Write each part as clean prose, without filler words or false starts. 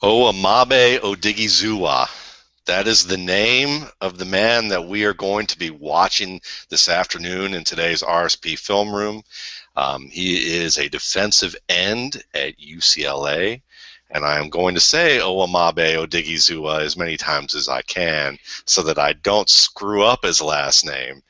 Owamagbe Odighizuwa. That is the name of the man that we are going to be watching this afternoon in today's RSP Film Room. He is a defensive end at UCLA, and I am going to say Owamagbe Odighizuwa as many times as I can so that I don't screw up his last name.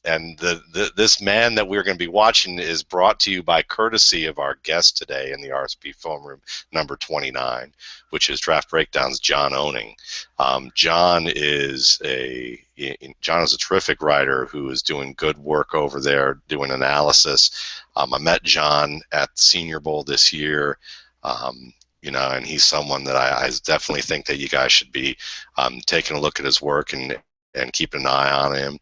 And this man that we're going to be watching is brought to you by courtesy of our guest today in the RSP Film Room, number 29, which is Draft Breakdown's John Owning. John is a terrific writer who is doing good work over there, doing analysis. I met John at Senior Bowl this year. And he's someone that I definitely think that you guys should be taking a look at his work and keeping an eye on him.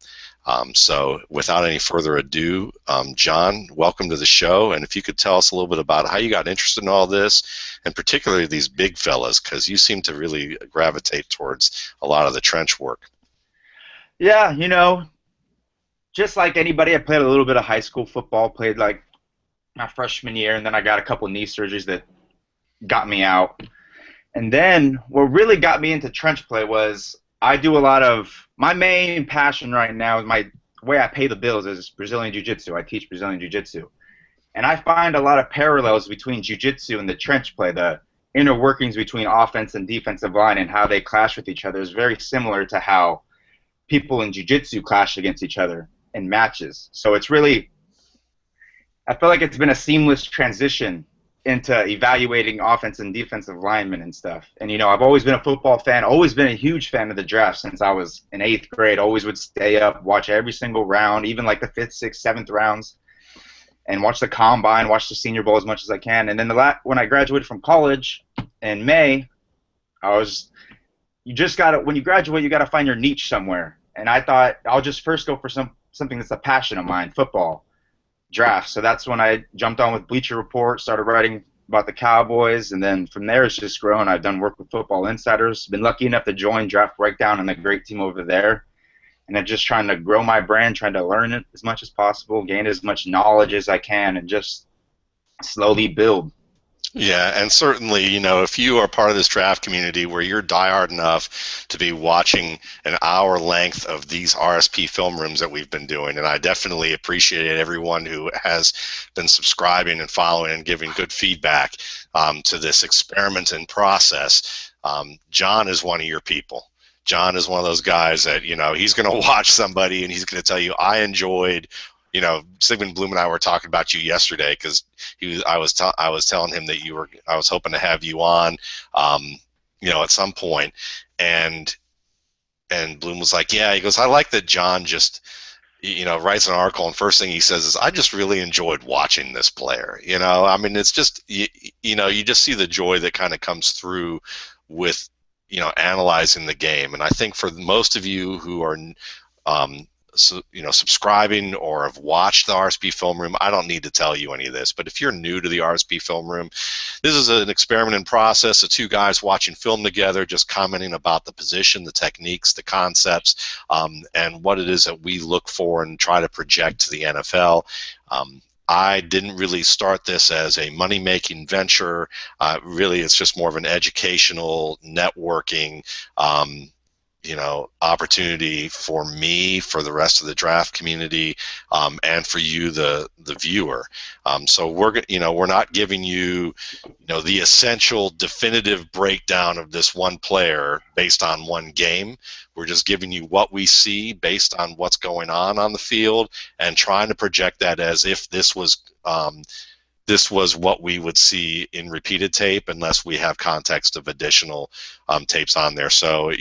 So without any further ado, John, welcome to the show. And if you could tell us a little bit about how you got interested in all this, and particularly these big fellas, because you seem to really gravitate towards a lot of the trench work. Yeah, just like anybody, I played a little bit of high school football, played like my freshman year, and then I got a couple knee surgeries that got me out. And then what really got me into trench play was I do a lot of, my main passion right now is my way I pay the bills is Brazilian Jiu-Jitsu. I teach Brazilian Jiu-Jitsu. And I find a lot of parallels between Jiu-Jitsu and the trench play. The inner workings between offense and defensive line and how they clash with each other is very similar to how people in Jiu-Jitsu clash against each other in matches. So it's really, I feel like it's been a seamless transition into evaluating offense and defensive linemen and stuff. And, I've always been a football fan, always been a huge fan of the draft since I was in 8th grade. Always would stay up, watch every single round, even like the 5th, 6th, 7th rounds, and watch the combine, watch the Senior Bowl as much as I can. And then when I graduated from college in May, when you graduate, you got to find your niche somewhere. And I thought I'll just first go for something that's a passion of mine, football. Draft. So that's when I jumped on with Bleacher Report, started writing about the Cowboys, and then from there it's just grown. I've done work with Football Insiders, been lucky enough to join Draft Breakdown and the great team over there, and I'm just trying to grow my brand, trying to learn it as much as possible, gain as much knowledge as I can, and just slowly build. Yeah, and certainly, if you are part of this draft community where you're diehard enough to be watching an hour length of these RSP film rooms that we've been doing, and I definitely appreciate everyone who has been subscribing and following and giving good feedback to this experiment and process. John is one of your people. John is one of those guys that, he's going to watch somebody and he's going to tell you, I enjoyed Sigmund Bloom and I were talking about you yesterday because I was telling him that I was hoping to have you on, at some point, and Bloom was like, yeah, he goes, I like that John just, writes an article and first thing he says is, I just really enjoyed watching this player. I mean, it's just, you just see the joy that kind of comes through with, analyzing the game, and I think for most of you who are, subscribing or have watched the RSP Film Room, I don't need to tell you any of this, but if you're new to the RSP Film Room, this is an experiment in process of two guys watching film together, just commenting about the position, the techniques, the concepts, and what it is that we look for and try to project to the NFL. I didn't really start this as a money-making venture. Really, it's just more of an educational, networking, opportunity for me, for the rest of the draft community, and for you, the viewer. So we're not giving you, the essential, definitive breakdown of this one player based on one game. We're just giving you what we see based on what's going on the field, and trying to project that as if this was what we would see in repeated tape, unless we have context of additional tapes on there. So,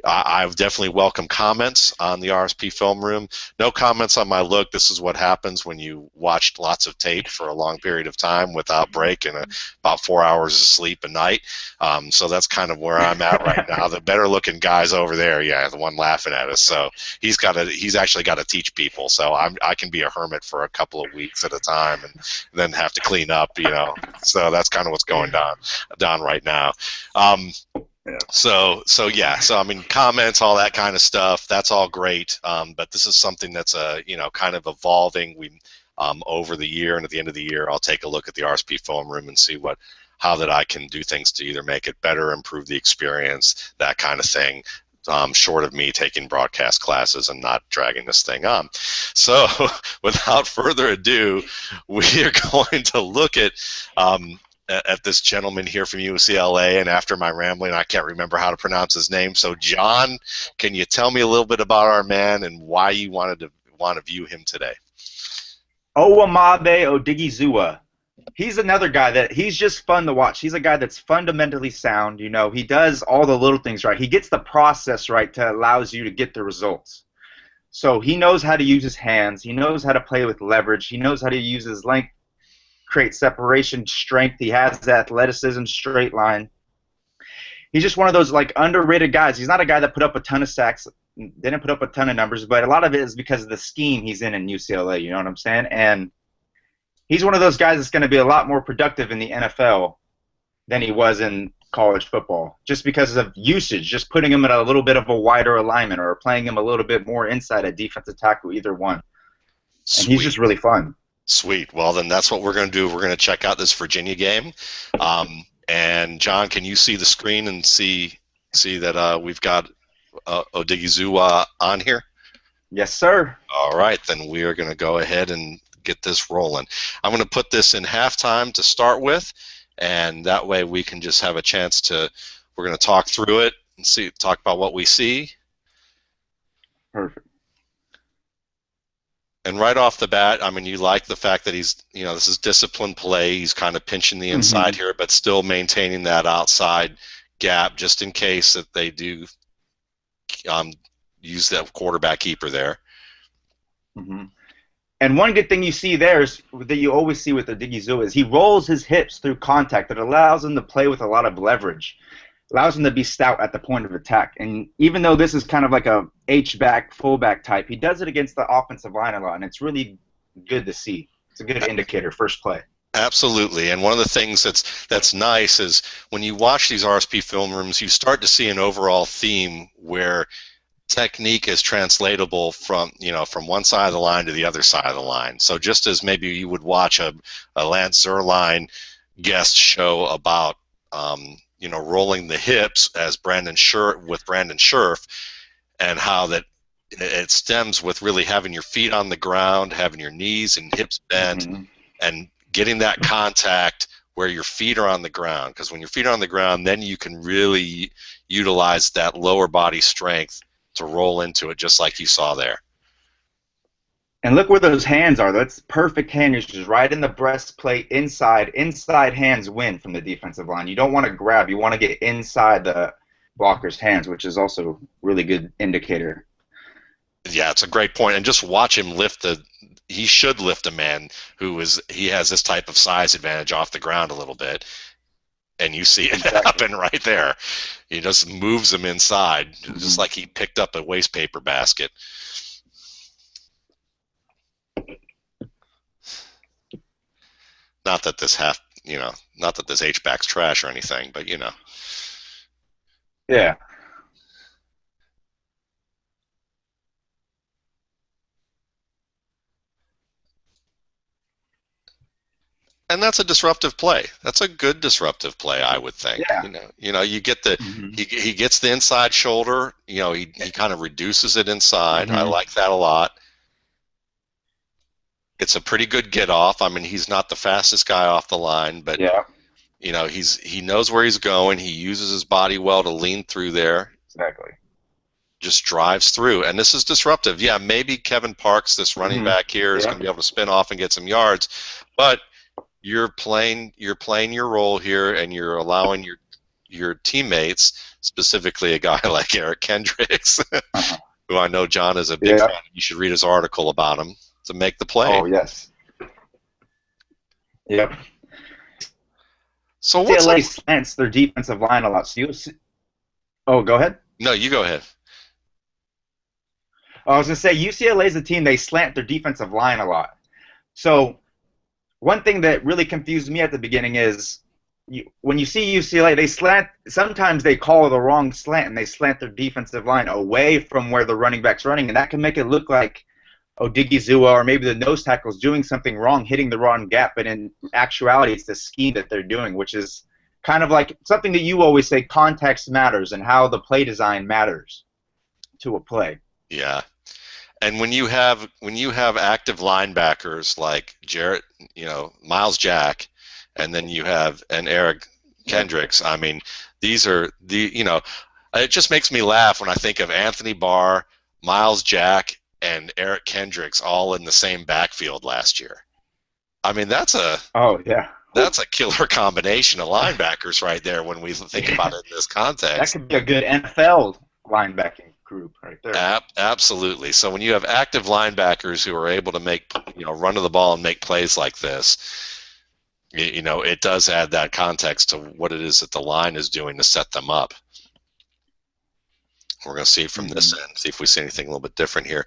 I've definitely welcome comments on the RSP Film Room. No comments on my look. This is what happens when you watch lots of tape for a long period of time without break and about 4 hours of sleep a night. So that's kind of where I'm at right now. The better looking guy's over there, yeah, the one laughing at us. So he's actually got to teach people. So I can be a hermit for a couple of weeks at a time and then have to clean up, So that's kind of what's going down right now. Yeah. So I mean, comments, all that kind of stuff, that's all great. But this is something that's kind of evolving. Over the year, and at the end of the year, I'll take a look at the RSP Film Room and see how that I can do things to either make it better, improve the experience, that kind of thing, short of me taking broadcast classes and not dragging this thing on. So without further ado, we are going to look at this gentleman here from UCLA, and after my rambling, I can't remember how to pronounce his name. So, John, can you tell me a little bit about our man and why you want to view him today? Owamagbe Odighizuwa. He's another guy that he's just fun to watch. He's a guy that's fundamentally sound. You know, he does all the little things right. He gets the process right to allows you to get the results. So he knows how to use his hands. He knows how to play with leverage. He knows how to use his length, create separation, strength. He has athleticism, straight line. He's just one of those like underrated guys. He's not a guy that put up a ton of sacks, didn't put up a ton of numbers, but a lot of it is because of the scheme he's in UCLA. You know what I'm saying? And he's one of those guys that's going to be a lot more productive in the NFL than he was in college football, just because of usage, just putting him in a little bit of a wider alignment or playing him a little bit more inside a defensive tackle, either one. Sweet. And he's just really fun. Sweet. Well, then that's what we're going to do. We're going to check out this Virginia game. And John, can you see the screen and see that we've got Odighizuwa on here? Yes, sir. All right, then we are going to go ahead and get this rolling. I'm going to put this in halftime to start with, and that way we can just have a chance to. We're going to talk through it and talk about what we see. Perfect. And right off the bat, I mean, you like the fact that he's, this is disciplined play. He's kind of pinching the inside here, but still maintaining that outside gap just in case that they do use that quarterback keeper there. And one good thing you see there is that you always see with Odighizuwa is he rolls his hips through contact. That allows him to play with a lot of leverage. Allows him to be stout at the point of attack. And even though this is kind of like a H-back, fullback type, he does it against the offensive line a lot, and it's really good to see. It's a good indicator, first play. Absolutely, and one of the things that's nice is when you watch these RSP film rooms, you start to see an overall theme where technique is translatable from one side of the line to the other side of the line. So just as maybe you would watch a Lance Zierlein guest show about rolling the hips as Brandon Scherf, and how that it stems with really having your feet on the ground, having your knees and hips bent, and getting that contact where your feet are on the ground. Because when your feet are on the ground, then you can really utilize that lower body strength to roll into it, just like you saw there. And look where those hands are. That's perfect hand usage, right in the breastplate, inside. Inside hands win from the defensive line. You don't want to grab. You want to get inside the blocker's hands, which is also a really good indicator. Yeah, it's a great point. And just watch him he should lift a man he has this type of size advantage off the ground a little bit. And you see it happen right there. He just moves him inside, just like he picked up a waste paper basket. Not that this H-back's trash or anything, but Yeah. And that's a disruptive play. That's a good disruptive play, I would think. Yeah. You get he gets the inside shoulder. He kind of reduces it inside. I like that a lot. It's a pretty good get off. I mean, he's not the fastest guy off the line, but he knows where he's going. He uses his body well to lean through there. Exactly. Just drives through, and this is disruptive. Yeah, maybe Kevin Parks, this running back here, is going to be able to spin off and get some yards, but you're playing your role here, and you're allowing your teammates, specifically a guy like Eric Kendricks, who I know John is a big fan. You should read his article about him, to make the play. Oh, yes. Yep. So UCLA slants their defensive line a lot. So go ahead. No, you go ahead. I was going to say, UCLA is a team, they slant their defensive line a lot. So one thing that really confused me at the beginning is when you see UCLA, they slant. Sometimes they call the wrong slant, and they slant their defensive line away from where the running back's running, and that can make it look like Odighizuwa or maybe the nose tackle's doing something wrong, hitting the wrong gap, but in actuality, it's the scheme that they're doing, which is kind of like something that you always say, context matters and how the play design matters to a play. Yeah. And when you have active linebackers like Jarrett, Miles Jack, and then you have Eric Yep. Kendricks, I mean, these are it just makes me laugh when I think of Anthony Barr, Miles Jack, and Eric Kendricks all in the same backfield last year. I mean, Oh yeah. that's a killer combination of linebackers right there when we think about it in this That context. could be a good NFL linebacking group right there. Absolutely. So when you have active linebackers who are able to make, run to the ball and make plays like this, it does add that context to what it is that the line is doing to set them up. We're going to see it from this end, see if we see anything a little bit different here.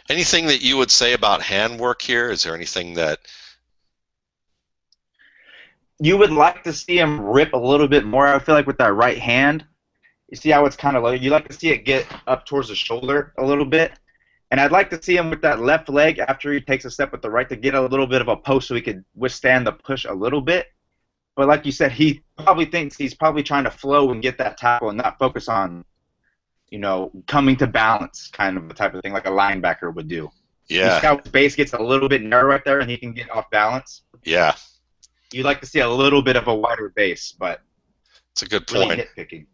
Anything that you would say about handwork here? Is there anything that You would like to see him rip a little bit more. I feel like with that right hand, you see how it's kind of low. You like to see it get up towards the shoulder a little bit. And I'd like to see him with that left leg after he takes a step with the right to get a little bit of a post so he could withstand the push a little bit. But like you said, he probably thinks he's probably trying to flow and get that tackle and not focus on, coming to balance kind of the type of thing like a linebacker would do. You see yeah, how his base gets a little bit narrow right there and he can get off balance? yeah, You'd like to see a little bit of a wider base, but it's a good really point. nitpicking.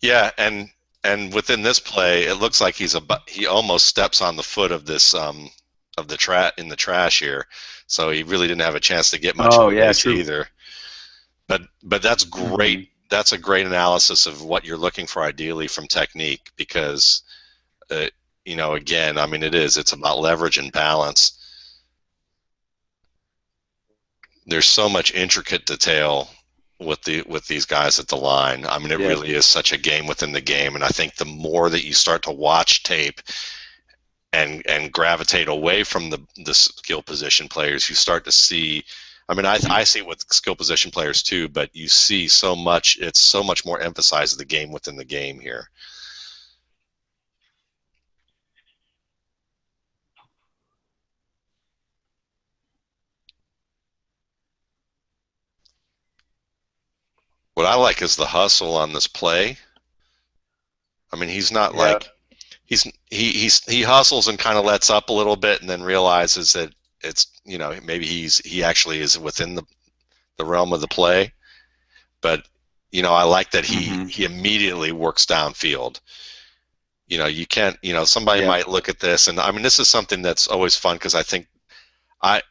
Yeah, and within this play, it looks like he almost steps on the foot of this of the in the trash here, so he really didn't have a chance to get much in Oh, the yeah, base true. either. But that's great. Mm-hmm. That's a great analysis of what you're looking for ideally from technique because, again, I mean, it's about leverage and balance. There's so much intricate detail with these guys at the line. I mean, it Yeah. really is such a game within the game, and I think the more that you start to watch tape and gravitate away from the skill position players, you start to see. I mean, I see it with skill position players too, but you see so much. It's so much more emphasized the game within the game here. What I like is the hustle on this play. I mean, he's not Yeah. like he hustles and kind of lets up a little bit and then realizes that it's maybe he actually is within the realm of the play, but I like that Mm-hmm. he immediately works downfield. You can't, somebody Yeah. might look at this, and I mean, this is something that's always fun because I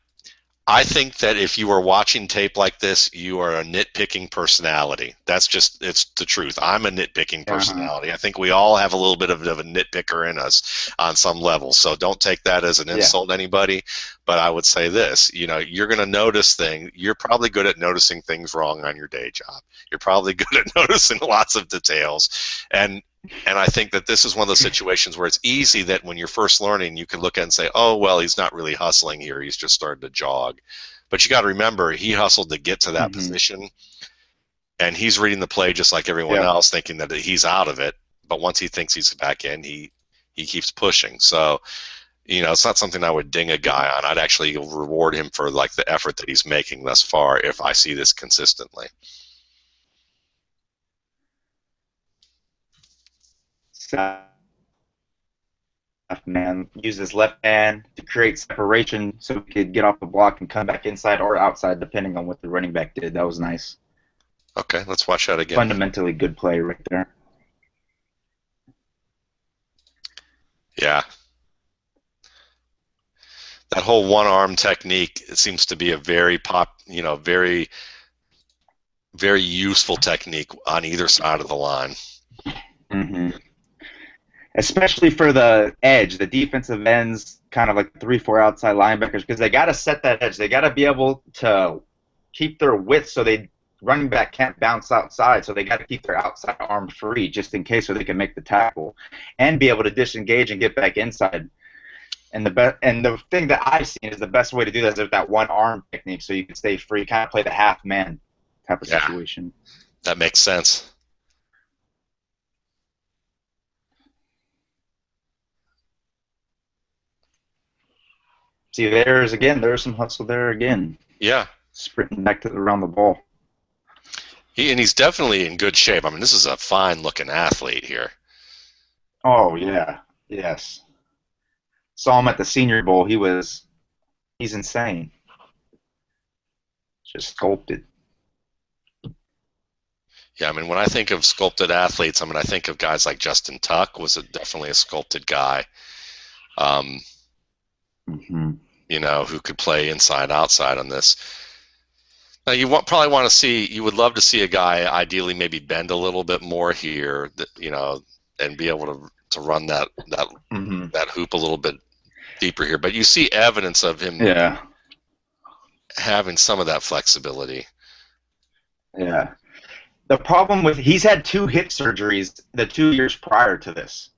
I think that if you are watching tape like this, you are a nitpicking personality. It's the truth. I'm a nitpicking Uh-huh. personality. I think we all have a little bit of a nitpicker in us on some level. So don't take that as an Yeah. insult to anybody. But I would say this, you're going to notice things. You're probably good at noticing things wrong on your day job. You're probably good at noticing lots of details. And I think that this is one of those situations where it's easy that when you're first learning, you can look at it and say, oh, well, he's not really hustling here. He's just started to jog. But you got to remember, he hustled to get to that Mm-hmm. position, and he's reading the play just like everyone Yeah. else, thinking that he's out of it. But once he thinks he's back in, he keeps pushing. So, it's not something I would ding a guy on. I'd actually reward him for like the effort that he's making thus far if I see this consistently. Man use his left hand to create separation so he could get off the block and come back inside or outside depending on what the running back did. That was nice. Okay, let's watch that again. Fundamentally good play right there. Yeah. That whole one-arm technique, it seems to be a very very, very useful technique on either side of the line. Mm-hmm. Especially for the edge, the defensive ends, kind of like 3-4 outside linebackers, because they got to set that edge. They got to be able to keep their width so running back can't bounce outside. So they got to keep their outside arm free just in case so they can make the tackle and be able to disengage and get back inside. And the thing that I've seen is the best way to do that is with that one arm technique, so you can stay free, kind of play the half man type of situation. That makes sense. See, there's some hustle there again. Yeah. Sprinting back to around the ball. He's definitely in good shape. I mean, this is a fine-looking athlete here. Oh yeah, yes. Saw him at the Senior Bowl. He's insane. Just sculpted. Yeah, I mean, when I think of sculpted athletes, I mean, I think of guys like Justin Tuck definitely a sculpted guy. You know, who could play inside, outside on this. Now, you would love to see a guy ideally maybe bend a little bit more here, you know, and be able to run that hoop a little bit deeper here. But you see evidence of him having some of that flexibility. Yeah. The problem he's had 2 hip surgeries the 2 years prior to this.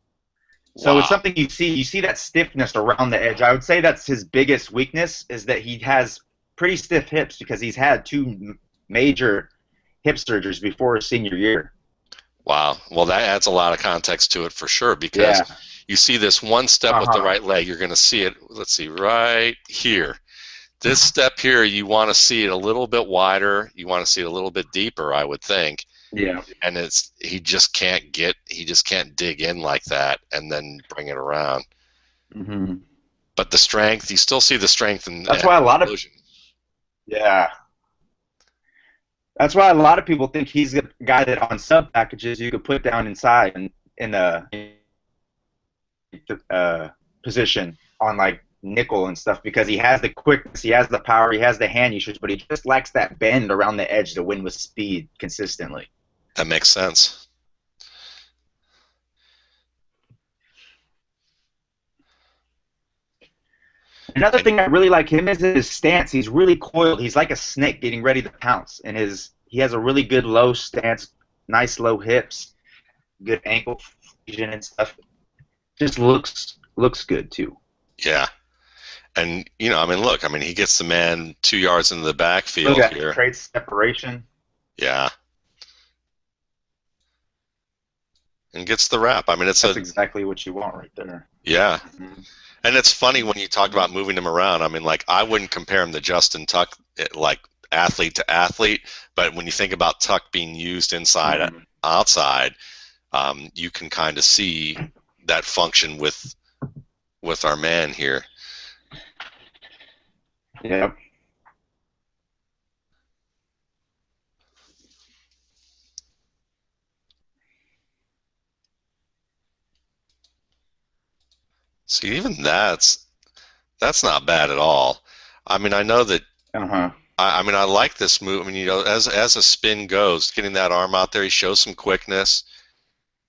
So It's something you see that stiffness around the edge. I would say that's his biggest weakness, is that he has pretty stiff hips because he's had 2 major hip surgeries before his senior year. Wow. Well, that adds a lot of context to it for sure, because you see this one step with the right leg, you're going to see it, let's see, right here. This step here, you want to see it a little bit wider. You want to see it a little bit deeper, I would think. Yeah. And he just can't dig in like that and then bring it around. But the strength, you still see the strength in that's why a lot of that's why a lot of people think he's the guy that on sub packages you could put down inside and in a position on like nickel and stuff, because he has the quickness, he has the power, he has the hand usage, but he just lacks that bend around the edge to win with speed consistently. That makes sense. Another thing I really like him is his stance. He's really coiled. He's like a snake getting ready to pounce, and he has a really good low stance, nice low hips, good ankle fusion and stuff. Just looks good too. Yeah. And, you know, I mean, look, I mean, he gets the man 2 yards into the backfield here. Trade separation. Yeah. And gets the wrap. I mean, that's exactly what you want right there. Yeah. And it's funny when you talked about moving him around. I mean, like, I wouldn't compare him to Justin Tuck, like, athlete to athlete, but when you think about Tuck being used inside, outside, you can kind of see that function with our man here. Yep. See, even that's not bad at all. I mean, I know that. I mean, I like this move. I mean, you know, as a spin goes, getting that arm out there, he shows some quickness,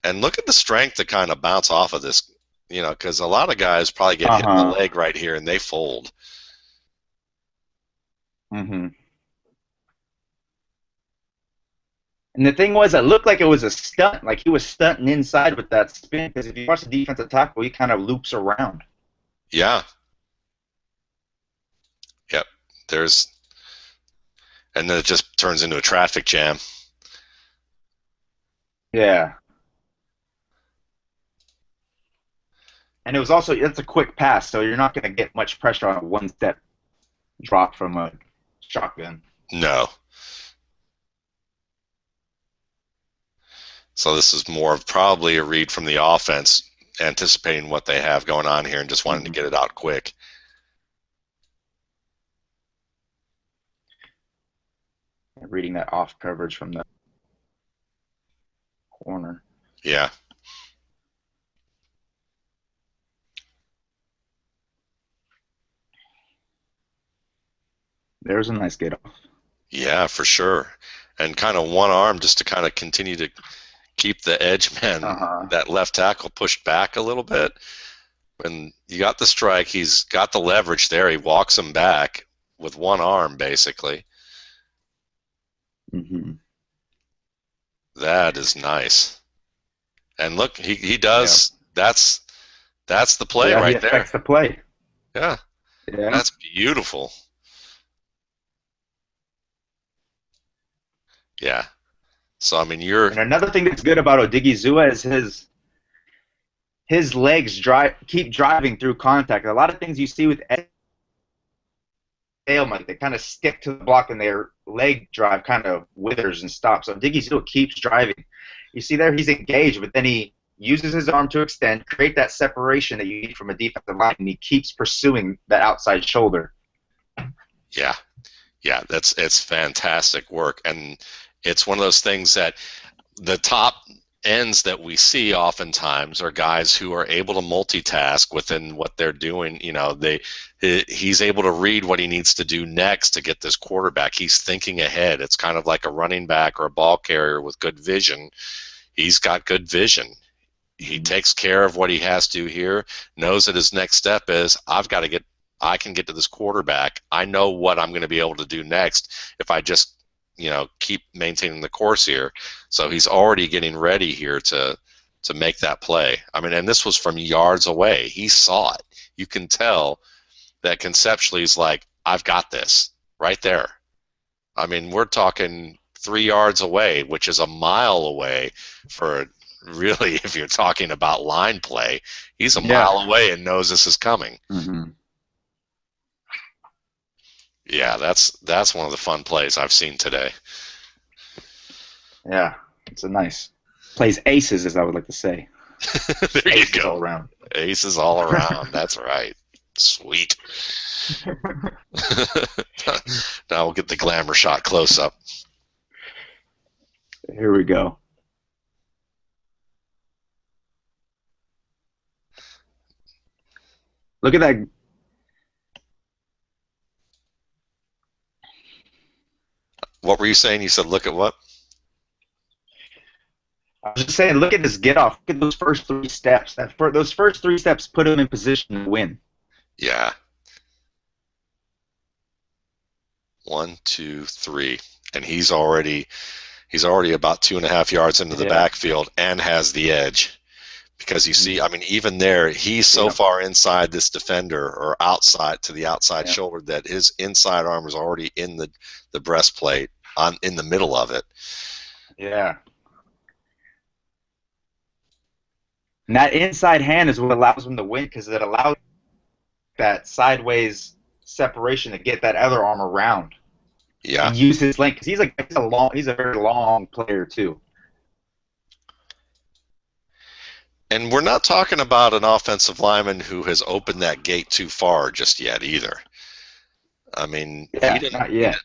and look at the strength to kind of bounce off of this. You know, because a lot of guys probably get hit in the leg right here and they fold. And the thing was, it looked like it was a stunt, like he was stunting inside with that spin, because if you watch the defensive tackle, he kind of loops around. Yeah. Yep. And then it just turns into a traffic jam. Yeah. And it was also, it's a quick pass, so you're not going to get much pressure on a one-step drop from a shotgun. No. So this is more of probably a read from the offense, anticipating what they have going on here and just wanting to get it out quick. Reading that off coverage from the corner. Yeah. There's a nice get off. Yeah, for sure. And kind of one arm just to kind of continue to keep the edge man, that left tackle, pushed back a little bit. When you got the strike, he's got the leverage there. He walks him back with one arm, basically. That is nice. And look, he does. Yep. That's the play right there. That's the play. Yeah. That's beautiful. Yeah. So I mean, And another thing that's good about Odighizuwa is his legs keep driving through contact. A lot of things you see with ailment. They kind of stick to the block, and their leg drive kind of withers and stops. So Odighizuwa keeps driving. You see there, he's engaged, but then he uses his arm to extend, create that separation that you need from a defensive line, and he keeps pursuing that outside shoulder. Yeah, yeah, it's fantastic work, and it's one of those things that the top ends that we see oftentimes are guys who are able to multitask within what they're doing. You know, he's able to read what he needs to do next to get this quarterback. He's thinking ahead. It's kind of like a running back or a ball carrier with good vision. He's got good vision. He takes care of what he has to here, knows that his next step is, I can get to this quarterback. I know what I'm going to be able to do next if I just, keep maintaining the course here. So he's already getting ready here to make that play. I mean, and this was from yards away. He saw it. You can tell that conceptually he's like, I've got this right there. I mean, we're talking 3 yards away, which is a mile away for really, if you're talking about line play. He's a mile away and knows this is coming. Mm-hmm. Yeah, that's one of the fun plays I've seen today. Yeah, it's a nice plays aces, as I would like to say. There aces you go. All around. Aces all around. That's right. Sweet. Now we'll get the glamour shot close up. Here we go. Look at that. What were you saying? You said look at what? I was just saying, look at this get off. Look at those first 3 steps. Those first 3 steps put him in position to win. Yeah. 1, 2, 3, and he's already about 2.5 yards into the backfield and has the edge. Because you see, I mean, even there, he's so far inside this defender or outside to the outside shoulder that his inside arm is already in the breastplate in the middle of it. Yeah. And that inside hand is what allows him to win, because it allows that sideways separation to get that other arm around. Yeah. And use his length, because he's a very long player too. And we're not talking about an offensive lineman who has opened that gate too far just yet either. I mean, not yet.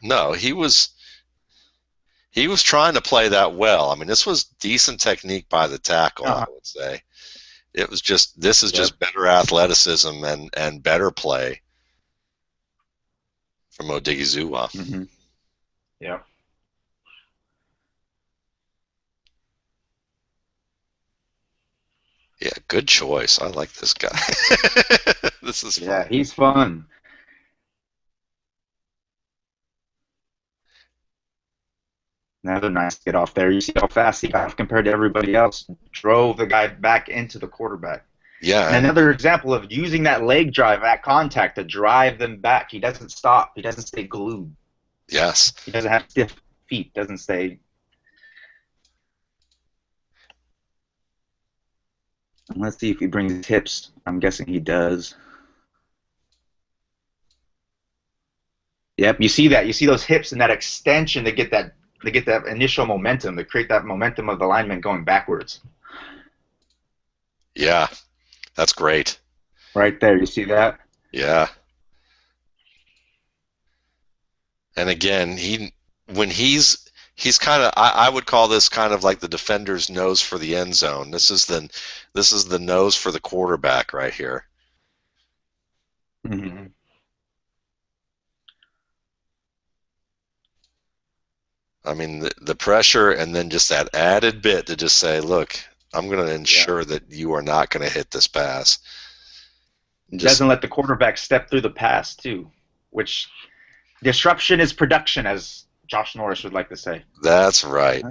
No, he was trying to play that well. I mean, this was decent technique by the tackle, I would say. It was just just better athleticism and better play from Odighizuwa. Mm-hmm. Yeah. Yeah, good choice. I like this guy. This is fun. Yeah, he's fun. Another nice get off there. You see how fast he got off compared to everybody else. Drove the guy back into the quarterback. Yeah. And another example of using that leg drive at contact to drive them back. He doesn't stop. He doesn't stay glued. Yes. He doesn't have stiff feet. Doesn't stay. Let's see if he brings his hips. I'm guessing he does. Yep, you see that. You see those hips and that extension to get that initial momentum, to create that momentum of the lineman going backwards. Yeah, that's great. Right there, you see that? Yeah. And again, when he's kind of, I would call this kind of like the defender's nose for the end zone. This is the nose for the quarterback right here. Mm-hmm. I mean, the pressure and then just that added bit to just say, look, I'm going to ensure that you are not going to hit this pass. Doesn't let the quarterback step through the pass, too, which disruption is production, as Josh Norris would like to say. That's right.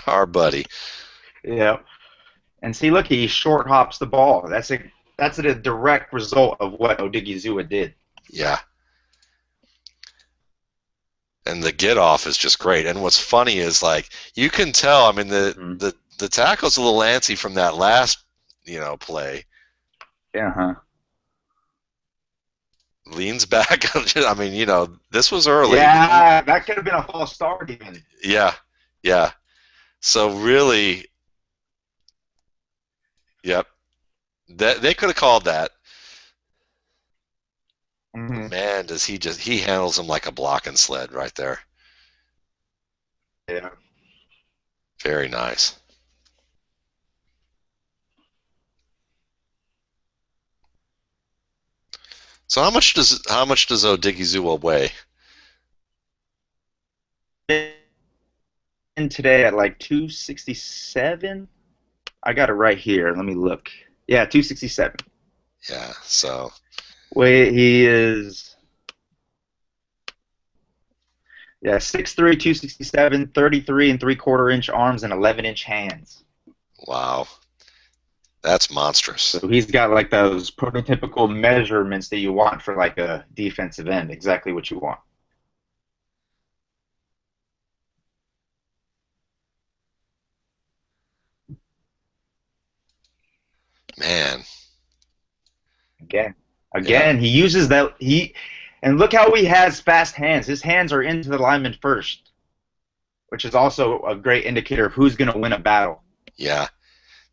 Our buddy. Yeah. And see, look, he short hops the ball. That's a direct result of what Odighizuwa did. Yeah. And the get off is just great. And what's funny is, like, you can tell, I mean, the tackle's a little antsy from that last, play. Yeah, huh. leans back. I mean, this was early. Yeah, that could have been a false start even. Yeah, yeah. So really, yep. That they could have called that. But Hmm. man, does he handles him like a blocking sled right there. Yeah. Very nice. So how much does Odighizuwa weigh? In today at like 267. I got it right here. Let me look. Yeah, 267. Yeah, so Wait, he is yeah 6'3", 267, 33 and three-quarter inch arms and 11-inch hands. wow, that's monstrous. So he's got like those prototypical measurements that you want for like a defensive end. Exactly what you want. Man, Again, yeah, again, he uses that and look how he has fast hands. His hands are into the lineman first, which is also a great indicator of who's going to win a battle. yeah.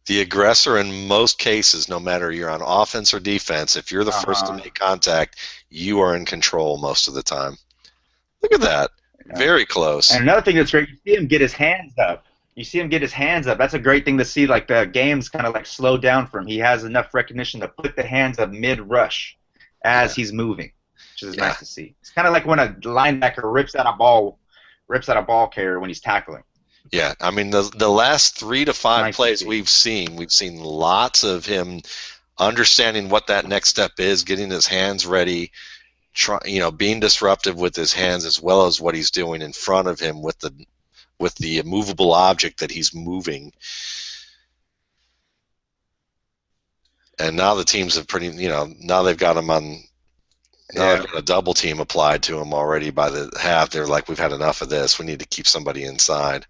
The aggressor in most cases, no matter you're on offense or defense, if you're the first to Uh-huh. make contact, you are in control most of the time. Look at that. Yeah. Very close. And another thing that's great, you see him get his hands up. You see him get his hands up. That's a great thing to see. Like the game's kind of like slowed down for him. He has enough recognition to put the hands up mid-rush Yeah, as he's moving, which is yeah, nice to see. It's kind of like when a linebacker rips out a ball carrier when he's tackling. yeah. I mean, the last 3 to 5 Nice to plays see. we've seen lots of him understanding what that next step is, getting his hands ready, being disruptive with his hands as well as what he's doing in front of him with the movable object that he's moving. And now the teams have now they've got him on. Now they've Yeah. got a double team applied to him already by the half. They're like, we've had enough of this. We need to keep somebody inside.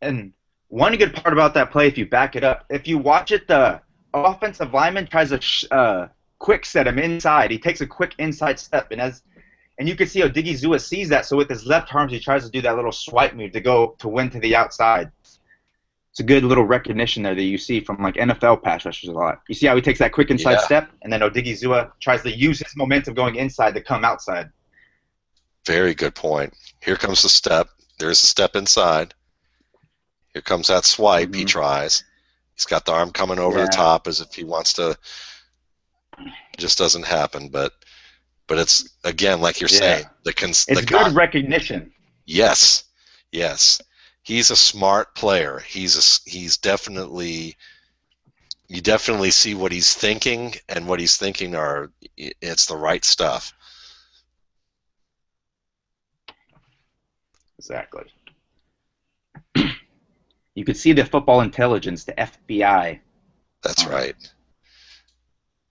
And one good part about that play, if you back it up, if you watch it, the offensive lineman tries to quick set him inside. He takes a quick inside step, and you can see Odighizuwa sees that. So with his left arms, he tries to do that little swipe move to go to win to the outside. It's a good little recognition there that you see from like NFL pass rushers a lot. You see how he takes that quick inside Yeah, step, and then Odighizuwa tries to use his momentum going inside to come outside. very good point. Here comes the step. There's the step inside. Here comes that swipe. He Hmm. tries. He's got the arm coming over the Yeah, top as if he wants to. Just doesn't happen. But it's again like you're saying yeah. the It's guy. good recognition. Yes, yes. He's a smart player. He's definitely you definitely see what he's thinking, and what he's thinking it's the right stuff. Exactly. You could see the football intelligence, the FBI That's on him. right.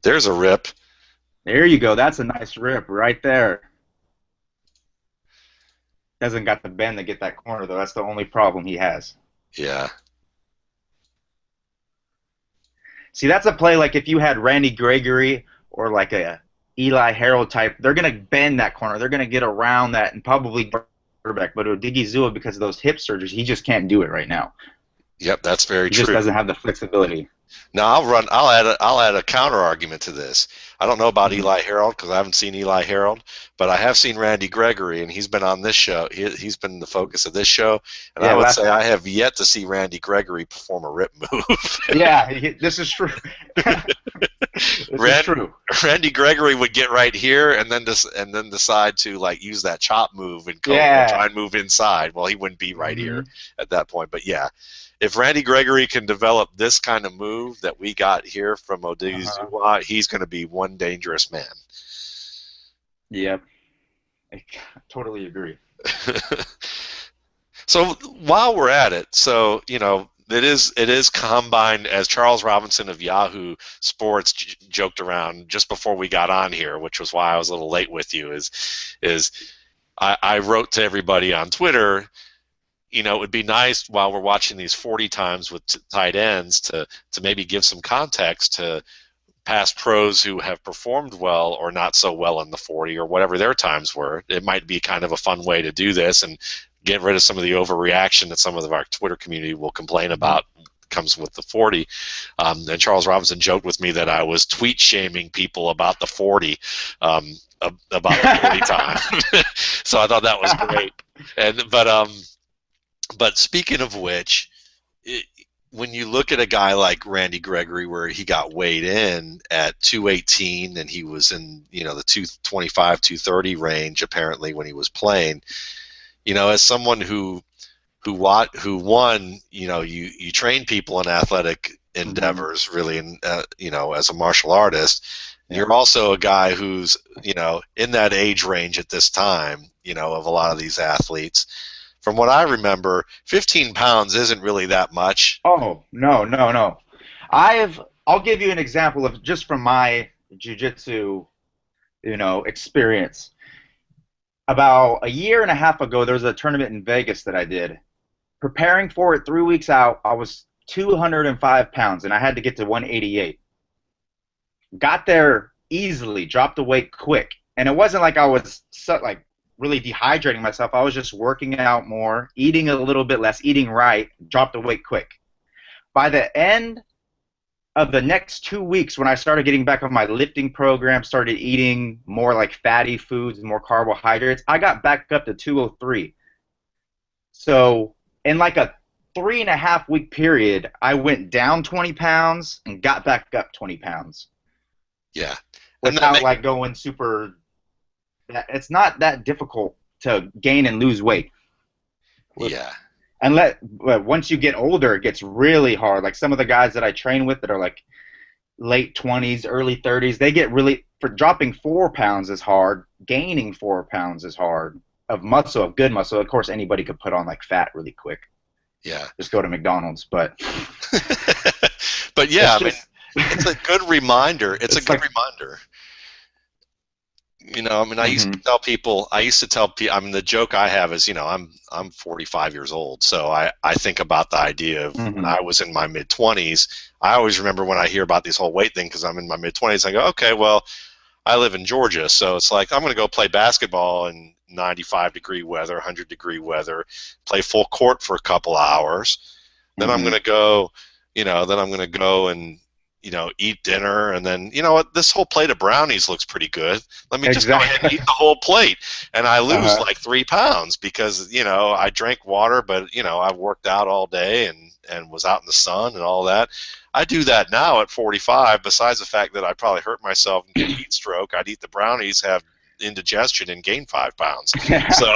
There's a rip. There you go. That's a nice rip right there. Doesn't got the bend to get that corner though. That's the only problem he has. Yeah. See, that's a play like if you had Randy Gregory or like a Eli Harold type, they're gonna bend that corner. They're gonna get around that and probably quarterback. But Odighizuwa, because of those hip surgeries, he just can't do it right now. Yep, that's very He just true. doesn't have the flexibility. Now I'll add a counter argument to this. I don't know about Mhm. Eli Harold because I haven't seen Eli Harold, but I have seen Randy Gregory, and he's been on this show. He's been the focus of this show, and I Yeah, would last. say I have yet to see Randy Gregory perform a rip move. Yeah, this is true. This is Rand, true. Randy Gregory would get right here and then decide to like use that chop move and try Yeah. and move inside. Well, he wouldn't be right here Hmm. at that point, but yeah, if Randy Gregory can develop this kind of move that we got here from Uh-huh. Odighizuwa, he's going to be one dangerous man. Yep. I totally agree. So while we're at it, so it is combine, as Charles Robinson of Yahoo Sports joked around just before we got on here, which was why I was a little late with you. Is I wrote to everybody on Twitter. It would be nice while we're watching these 40 times with tight ends to maybe give some context to past pros who have performed well or not so well in the 40 or whatever their times were. It might be kind of a fun way to do this and get rid of some of the overreaction that some of our Twitter community will complain about comes with the 40. And Charles Robinson joked with me that I was tweet shaming people about the 40, about the 40 time. So I thought that was great. But speaking of which, when you look at a guy like Randy Gregory, where he got weighed in at 218 and he was in, the 225, 230 range apparently when he was playing, as someone who won, you train people in athletic endeavors really, and as a martial artist. Yeah. You're also a guy who's, in that age range at this time, of a lot of these athletes. From what I remember, 15 pounds isn't really that much. Oh, no. I'll give you an example of just from my jiu-jitsu, experience. About a year and a half ago, there was a tournament in Vegas that I did. Preparing for it 3 weeks out, I was 205 pounds, and I had to get to 188. Got there easily, dropped the weight quick. And it wasn't like I was really dehydrating myself. I was just working out more, eating a little bit less, eating right, dropped the weight quick. By the end of the next 2 weeks, when I started getting back on my lifting program, started eating more like fatty foods and more carbohydrates, I got back up to 203. So in like a 3.5 week period, I went down 20 pounds and got back up 20 pounds. Yeah. Without going super. It's not that difficult to gain and lose weight. Yeah. And once you get older, it gets really hard. Like some of the guys that I train with that are like late 20s, early 30s, they get really, for dropping 4 pounds is hard. Gaining 4 pounds is hard of muscle, of good muscle. Of course, anybody could put on like fat really quick. Yeah. Just go to McDonald's, but. But yeah, it's a good reminder. It's a good reminder. I used to tell people, the joke I have is, I'm 45 years old, so I think about the idea of when I was in my mid-20s. I always remember when I hear about this whole weight thing because I'm in my mid-20s, I go, okay, well, I live in Georgia, so it's like I'm going to go play basketball in 95-degree weather, 100-degree weather, play full court for a couple hours. Then I'm going to go, and eat dinner, and then, what, this whole plate of brownies looks pretty good. Let me just go ahead and eat the whole plate. And I lose like 3 pounds because, I drank water, but, I've worked out all day and was out in the sun and all that. I do that now at 45, besides the fact that I probably hurt myself and get heat stroke. I'd eat the brownies, have indigestion, and gain 5 pounds. So,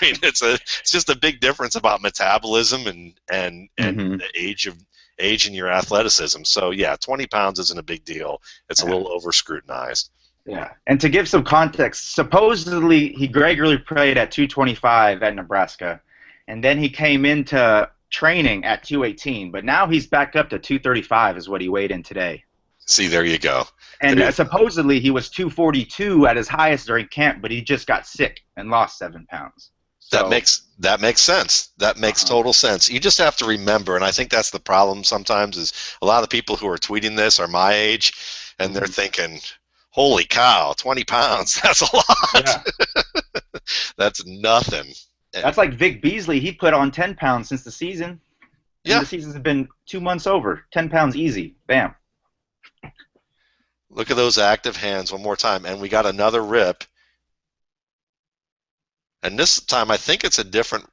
it's just a big difference about metabolism and the age in your athleticism. So yeah, 20 pounds isn't a big deal. It's a little over scrutinized. Yeah. And to give some context, supposedly he regularly played at 225 at Nebraska, and then he came into training at 218, but now he's back up to 235 is what he weighed in today. See, there you go. And supposedly he was 242 at his highest during camp, but he just got sick and lost 7 pounds. So, that makes sense. That makes total sense. You just have to remember, and I think that's the problem sometimes, is a lot of the people who are tweeting this are my age, and they're thinking, holy cow, 20 pounds, that's a lot. Yeah. That's nothing. That's like Vic Beasley. He put on 10 pounds since the season. Yeah. The season's been 2 months over. 10 pounds easy. Bam. Look at those active hands one more time, and we got another rip. And this time, I think it's a different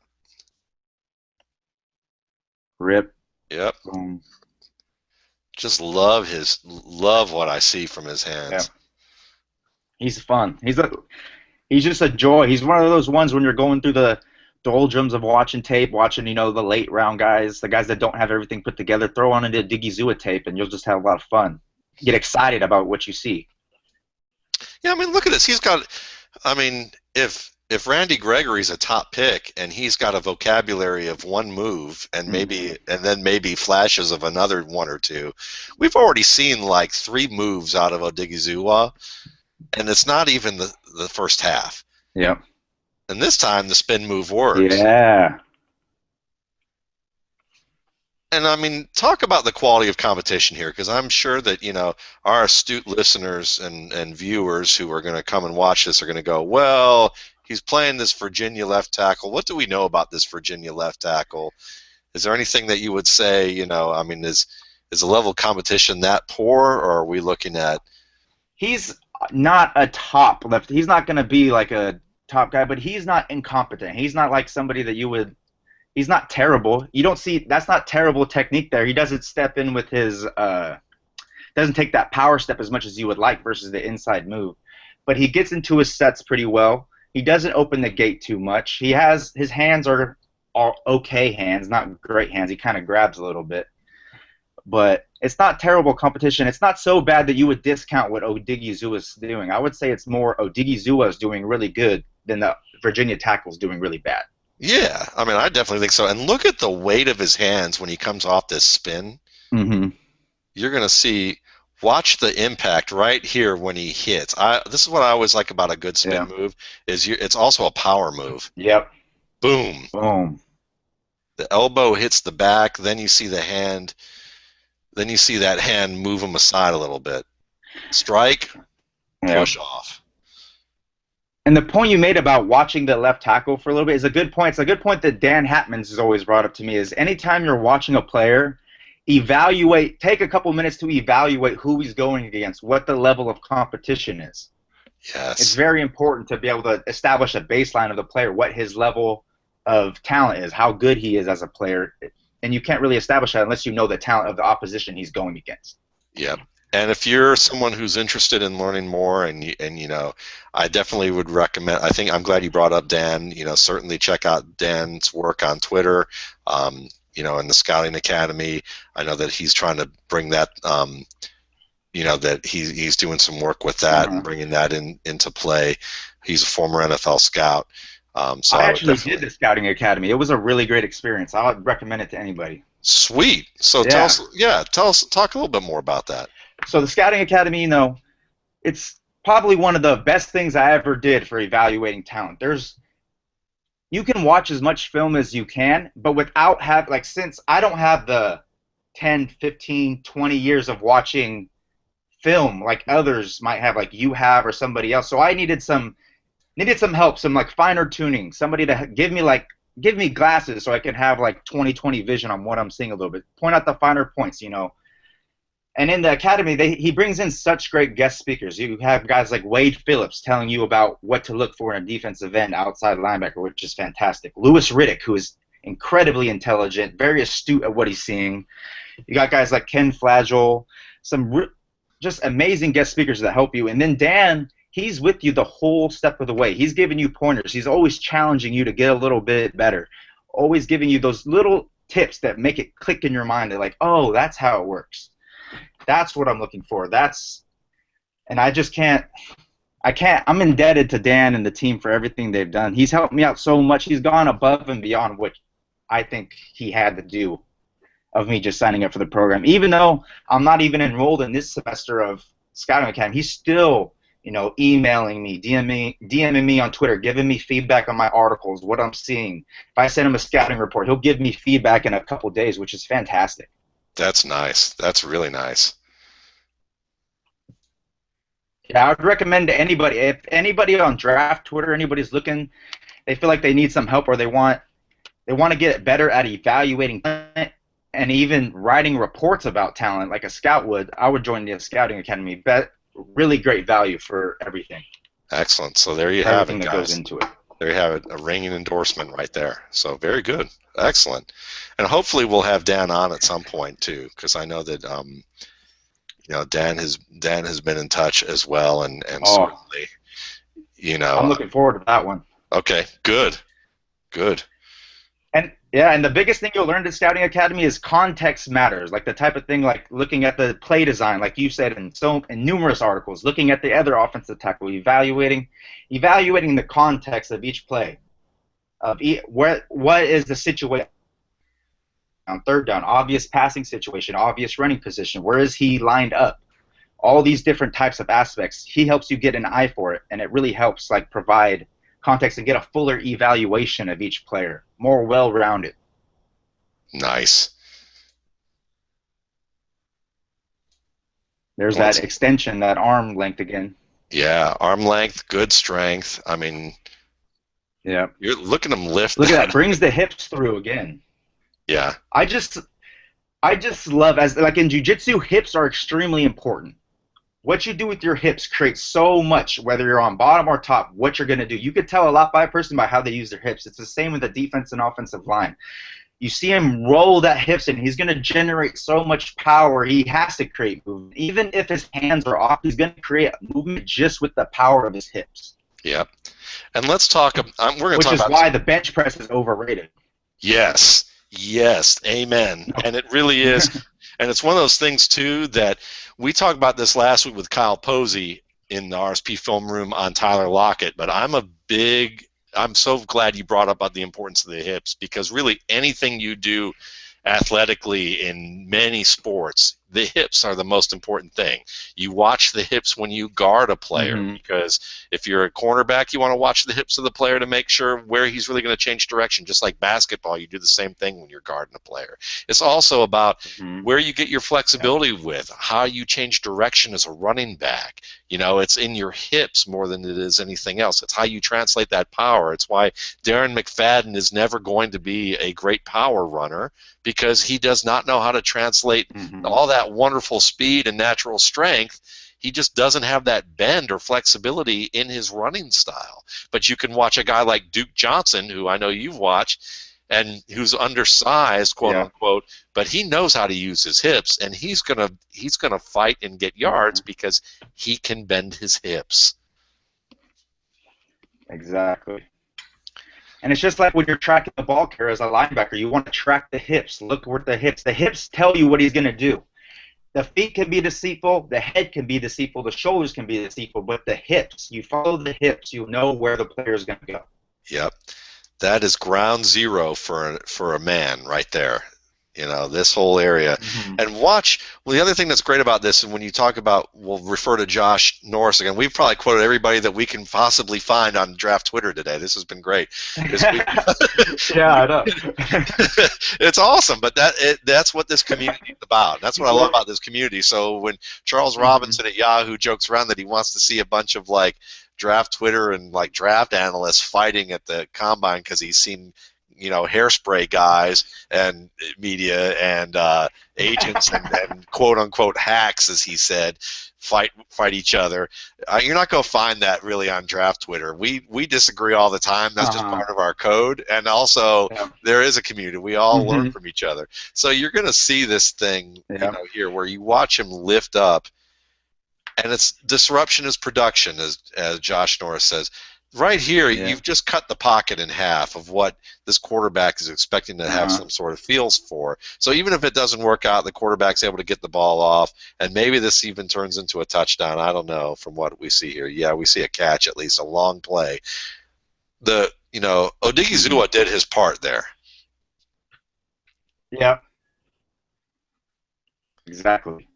rip. Yep. Just love what I see from his hands. Yeah. He's fun. He's just a joy. He's one of those ones when you're going through the doldrums of watching tape, watching the late round guys, the guys that don't have everything put together. Throw on a Odighizuwa tape, and you'll just have a lot of fun. Get excited about what you see. Yeah, look at this. He's got. If Randy Gregory's a top pick and he's got a vocabulary of one move and then maybe flashes of another one or two, we've already seen like 3 moves out of Odighizuwa, and it's not even the first half. Yeah. And this time the spin move works. Yeah. And I mean, talk about the quality of competition here, because I'm sure that, our astute listeners and viewers who are going to come and watch this are going to go, well, he's playing this Virginia left tackle. What do we know about this Virginia left tackle? Is there anything that you would say, I mean, is the level of competition that poor, or are we looking at? He's not a top left. He's not going to be like a top guy, but he's not incompetent. He's not like somebody that you would. He's not terrible. You don't see that's not terrible technique there. He doesn't step in with his doesn't take that power step as much as you would like versus the inside move. But he gets into his sets pretty well. He doesn't open the gate too much. He has his hands are okay hands, not great hands. He kind of grabs a little bit. But it's not terrible competition. It's not so bad that you would discount what Odighizuwa is doing. I would say it's more Odighizuwa is doing really good than the Virginia tackle's doing really bad. Yeah, I mean, I definitely think so. And look at the weight of his hands when he comes off this spin. Mm-hmm. You're going to see, watch the impact right here when he hits. This is what I always like about a good spin move, is it's also a power move. Yep. Boom. Boom. The elbow hits the back, then you see the hand. Then you see that hand move him aside a little bit. Strike, push off. And the point you made about watching the left tackle for a little bit is a good point. It's a good point that Dan Hatmans has always brought up to me, is anytime you're watching a player, take a couple minutes to evaluate who he's going against, what the level of competition is. Yes. It's very important to be able to establish a baseline of the player, what his level of talent is, how good he is as a player. And you can't really establish that unless you know the talent of the opposition he's going against. Yeah. And if you're someone who's interested in learning more, and I definitely would recommend. I think I'm glad you brought up Dan. Certainly check out Dan's work on Twitter. In the Scouting Academy, I know that he's trying to bring that. That he's doing some work with that and bringing that into play. He's a former NFL scout. So I actually did the Scouting Academy. It was a really great experience. I would recommend it to anybody. Sweet. So tell us, talk a little bit more about that. So the Scouting Academy, it's probably one of the best things I ever did for evaluating talent. You can watch as much film as you can, but without since I don't have the 10, 15, 20 years of watching film like others might have, like you have or somebody else. So I needed some help, some finer tuning, somebody to give me glasses so I can have 20/20 vision on what I'm seeing a little bit, point out the finer points, And in the academy, he brings in such great guest speakers. You have guys like Wade Phillips telling you about what to look for in a defensive end, outside linebacker, which is fantastic. Louis Riddick, who is incredibly intelligent, very astute at what he's seeing. You got guys like Ken Flagel, just amazing guest speakers that help you. And then Dan, he's with you the whole step of the way. He's giving you pointers. He's always challenging you to get a little bit better, always giving you those little tips that make it click in your mind. They're like, oh, that's how it works. That's what I'm looking for. And I just can't. I'm indebted to Dan and the team for everything they've done. He's helped me out so much. He's gone above and beyond what I think he had to do of me just signing up for the program. Even though I'm not even enrolled in this semester of Scouting Academy, he's still, emailing me, DMing me on Twitter, giving me feedback on my articles, what I'm seeing. If I send him a scouting report, he'll give me feedback in a couple days, which is fantastic. That's nice. That's really nice. Yeah, I would recommend to anybody, if anybody on draft Twitter, anybody's looking, they feel like they need some help or they want to get better at evaluating talent and even writing reports about talent like a scout would, I would join the Scouting Academy. Really great value for everything. Excellent. So there you have it, guys. Everything that goes into it. There you have it, a ringing endorsement right there. So very good. Excellent. And hopefully we'll have Dan on at some point too, because I know that Dan has been in touch as well, and certainly, I'm looking forward to that one. Okay, good. And the biggest thing you'll learn at Scouting Academy is context matters, like the type of thing like looking at the play design, like you said in numerous articles, looking at the other offensive tackle, evaluating the context of each play, of what is the situation on third down, obvious passing situation, obvious running position, where is he lined up, all these different types of aspects. He helps you get an eye for it, and it really helps provide context and get a fuller evaluation of each player, more well-rounded. Nice. There's Well, that extension, that arm length again. yeah, arm length, good strength. I mean, Yeah. you're looking at him lift Look at that. that. Brings the hips through again. Yeah, I just I just love, as like in jiu-jitsu, hips are extremely important. What you do with your hips creates so much, whether you're on bottom or top, what you're going to do. You could tell a lot by a person by how they use their hips. It's the same with the defense and offensive line. You see him roll that hips and he's going to generate so much power. He has to create movement. Even if his hands are off, he's going to create movement just with the power of his hips. yeah. And let's talk. We're going to Which talk is about. why the bench press is overrated. Yes, yes, amen. And it really is. And it's one of those things too that we talked about this last week with Kyle Posey in the RSP Film Room on Tyler Lockett. But I'm so glad you brought up about the importance of the hips, because really anything you do athletically in many sports, the hips are the most important thing. You watch the hips when you guard a player, because if you're a cornerback, you want to watch the hips of the player to make sure where he's really going to change direction. Just like basketball, you do the same thing when you're guarding a player. It's also about where you get your flexibility with, how you change direction as a running back. You know, it's in your hips more than it is anything else. It's how you translate that power. It's why Darren McFadden is never going to be a great power runner, because he does not know how to translate all that wonderful speed and natural strength. He just doesn't have that bend or flexibility in his running style. But you can watch a guy like Duke Johnson, who I know you've watched, and who's undersized, quote unquote, but he knows how to use his hips, and he's gonna fight and get yards because he can bend his hips. Exactly. And it's just like when you're tracking the ball carrier as a linebacker, you want to track the hips. Look where the hips. The hips tell you what he's going to do. The feet can be deceitful, the head can be deceitful, the shoulders can be deceitful, but the hips, you follow the hips, you know where the player is going to go. Yep. That is ground zero for a man right there. You know, this whole area. And watch, well, the other thing that's great about this, and when you talk about, we'll refer to Josh Norris again, we've probably quoted everybody that we can possibly find on Draft Twitter today. This has been great. Yeah, I know. It's awesome, but that's what this community is about. That's what I love about this community. So when Charles Robinson at Yahoo jokes around that he wants to see a bunch of like draft Twitter and like draft analysts fighting at the combine because he's seen, you know, hairspray guys and media and agents and quote unquote hacks, as he said, fight each other. You're not going to find that really on draft Twitter. We disagree all the time. That's just part of our code. And also, there is a community. We all learn from each other. So you're going to see this thing, you know, here where you watch him lift up, and it's disruption is production, as Josh Norris says. Right here, you've just cut the pocket in half of what this quarterback is expecting to have some sort of feels for. So even if it doesn't work out, the quarterback's able to get the ball off, and maybe this even turns into a touchdown. I don't know from what we see here. Yeah, we see a catch, at least a long play. Odighizuwa did his part there. Yeah. Exactly.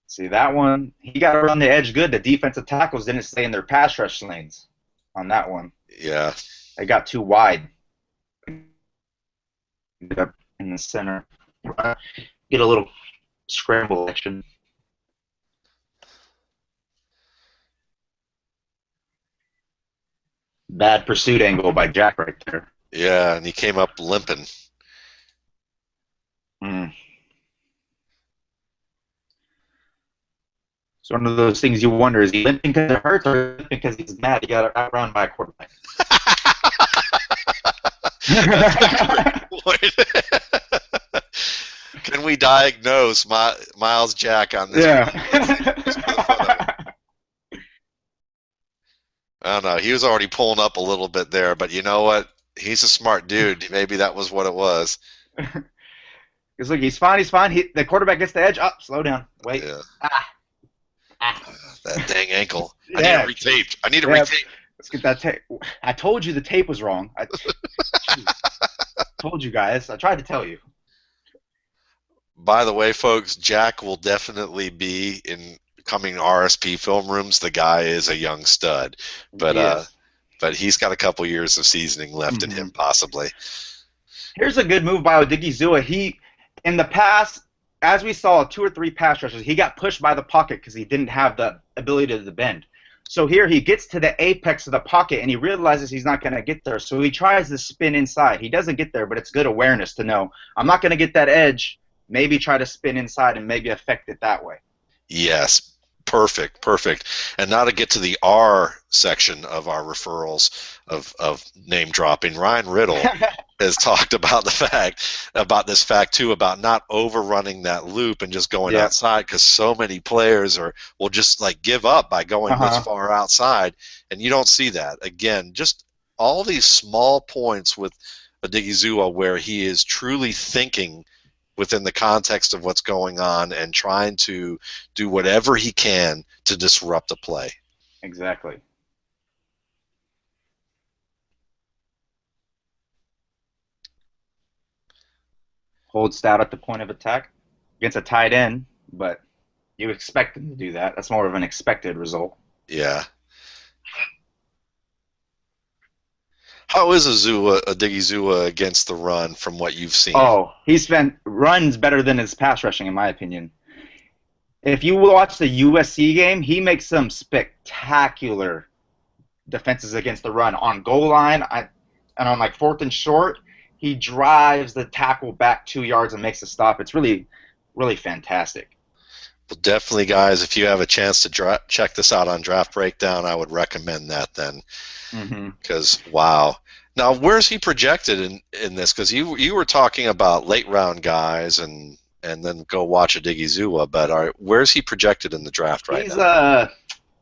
See, that one, he got around the edge good. The defensive tackles didn't stay in their pass rush lanes on that one. Yeah. They got too wide. Up in the center. Get a little scramble action. Bad pursuit angle by Jack right there. Yeah, and he came up limping. It's one of those things you wonder, is he limping because it hurts or because he's mad he got outrun by a quarterback? That's a good point. Can we diagnose Miles Jack on this? Yeah. I don't know. He was already pulling up a little bit there, but you know what? He's a smart dude. Maybe that was what it was. Because look, he's fine. He's fine. The quarterback gets the edge. Up. Slow down. Wait. Yeah. That dang ankle. I need it retaped. I need it retaped. Let's get that tape. I told you the tape was wrong. I told you guys. I tried to tell you. By the way, folks, Jack will definitely be in coming RSP film rooms. The guy is a young stud, but he's got a couple years of seasoning left in him, possibly. Here's a good move by Odighizuwa. in the past, as we saw 2 or 3 pass rushes, he got pushed by the pocket because he didn't have the ability to bend. So here he gets to the apex of the pocket and he realizes he's not going to get there. So he tries to spin inside. He doesn't get there, but it's good awareness to know I'm not going to get that edge. Maybe try to spin inside and maybe affect it that way. Yes, perfect, perfect. And now to get to the R section of our referrals of name dropping, Ryan Riddle has talked about this fact too, about not overrunning that loop and just going Yep. outside, because so many players will just like give up by going this far outside, and you don't see that. Again, just all these small points with Odighizuwa where he is truly thinking within the context of what's going on and trying to do whatever he can to disrupt a play. Exactly. Hold stout at the point of attack against a tight end, but you expect him to do that. That's more of an expected result. Yeah. How is Odighizuwa against the run from what you've seen? Oh, runs better than his pass rushing, in my opinion. If you watch the USC game, he makes some spectacular defenses against the run on goal line, and on like 4th and short, he drives the tackle back 2 yards and makes a stop. It's really, really fantastic. Well, definitely, guys, if you have a chance to check this out on Draft Breakdown, I would recommend that then. Because, wow. Now, where's he projected in this? Because you were talking about late round guys and then go watch Odighizuwa, but where's he projected in the draft right now? He's a